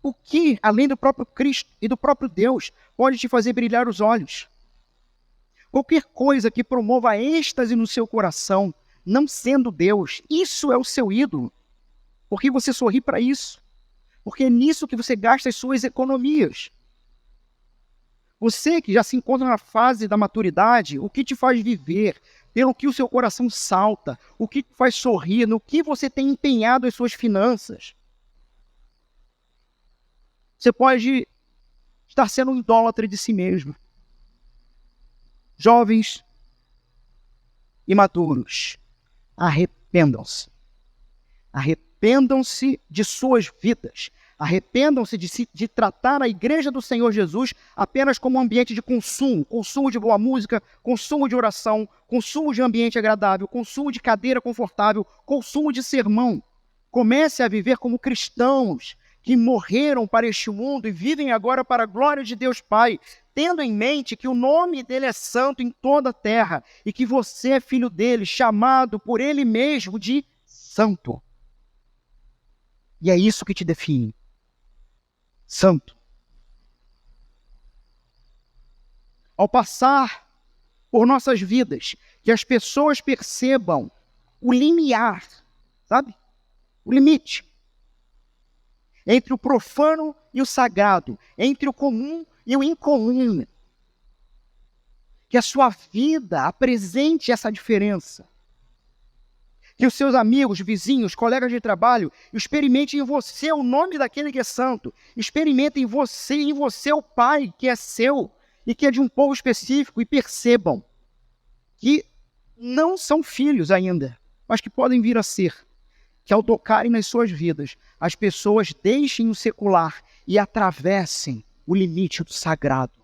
O que, além do próprio Cristo e do próprio Deus, pode te fazer brilhar os olhos? qualquer coisa que promova êxtase no seu coração, não sendo Deus, isso é o seu ídolo. Porque você sorri para isso. Porque é nisso que você gasta as suas economias. Você que já se encontra na fase da maturidade, o que te faz viver, pelo que o seu coração salta, o que te faz sorrir, no que você tem empenhado as suas finanças. Você pode estar sendo um idólatra de si mesmo. Jovens imaturos, arrependam-se. Arrependam-se de suas vidas. Arrependam-se de tratar a igreja do Senhor Jesus apenas como um ambiente de consumo. Consumo de boa música, consumo de oração, consumo de ambiente agradável, consumo de cadeira confortável, consumo de sermão. Comece a viver como cristãos que morreram para este mundo e vivem agora para a glória de Deus Pai, tendo em mente que o nome dele é santo em toda a terra e que você é filho dele, chamado por ele mesmo de santo. E é isso que te define. Santo. Ao passar por nossas vidas, que as pessoas percebam o limiar, sabe? O limite entre o profano e o sagrado, entre o comum e o incomum. Que a sua vida apresente essa diferença. Que os seus amigos, vizinhos, colegas de trabalho experimentem em você o nome daquele que é santo. Experimentem em você o Pai que é seu e que é de um povo específico e percebam que não são filhos ainda, mas que podem vir a ser. Que ao tocarem nas suas vidas, as pessoas deixem o secular e atravessem o limite do sagrado.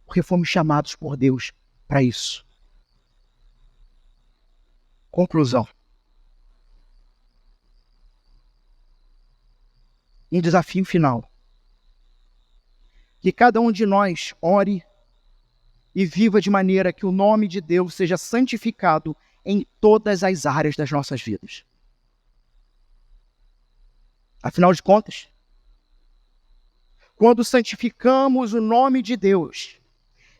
Porque fomos chamados por Deus para isso. Conclusão. Um desafio final. Que cada um de nós ore e viva de maneira que o nome de Deus seja santificado em todas as áreas das nossas vidas. Afinal de contas, quando santificamos o nome de Deus,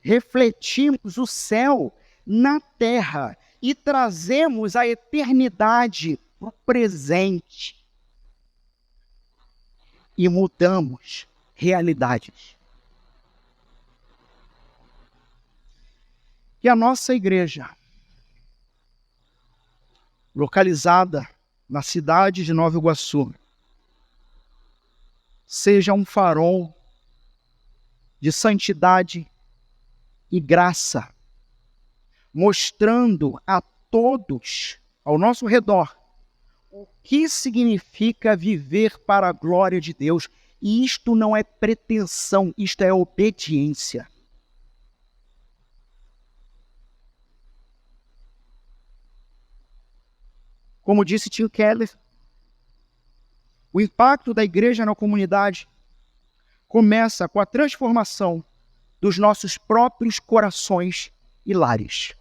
refletimos o céu na terra e trazemos a eternidade para o presente. E mudamos realidades. E a nossa igreja, localizada na cidade de Nova Iguaçu, seja um farol de santidade e graça, mostrando a todos ao nosso redor o que significa viver para a glória de Deus. E isto não é pretensão, isto é obediência. Como disse Tim Keller, o impacto da igreja na comunidade começa com a transformação dos nossos próprios corações e lares.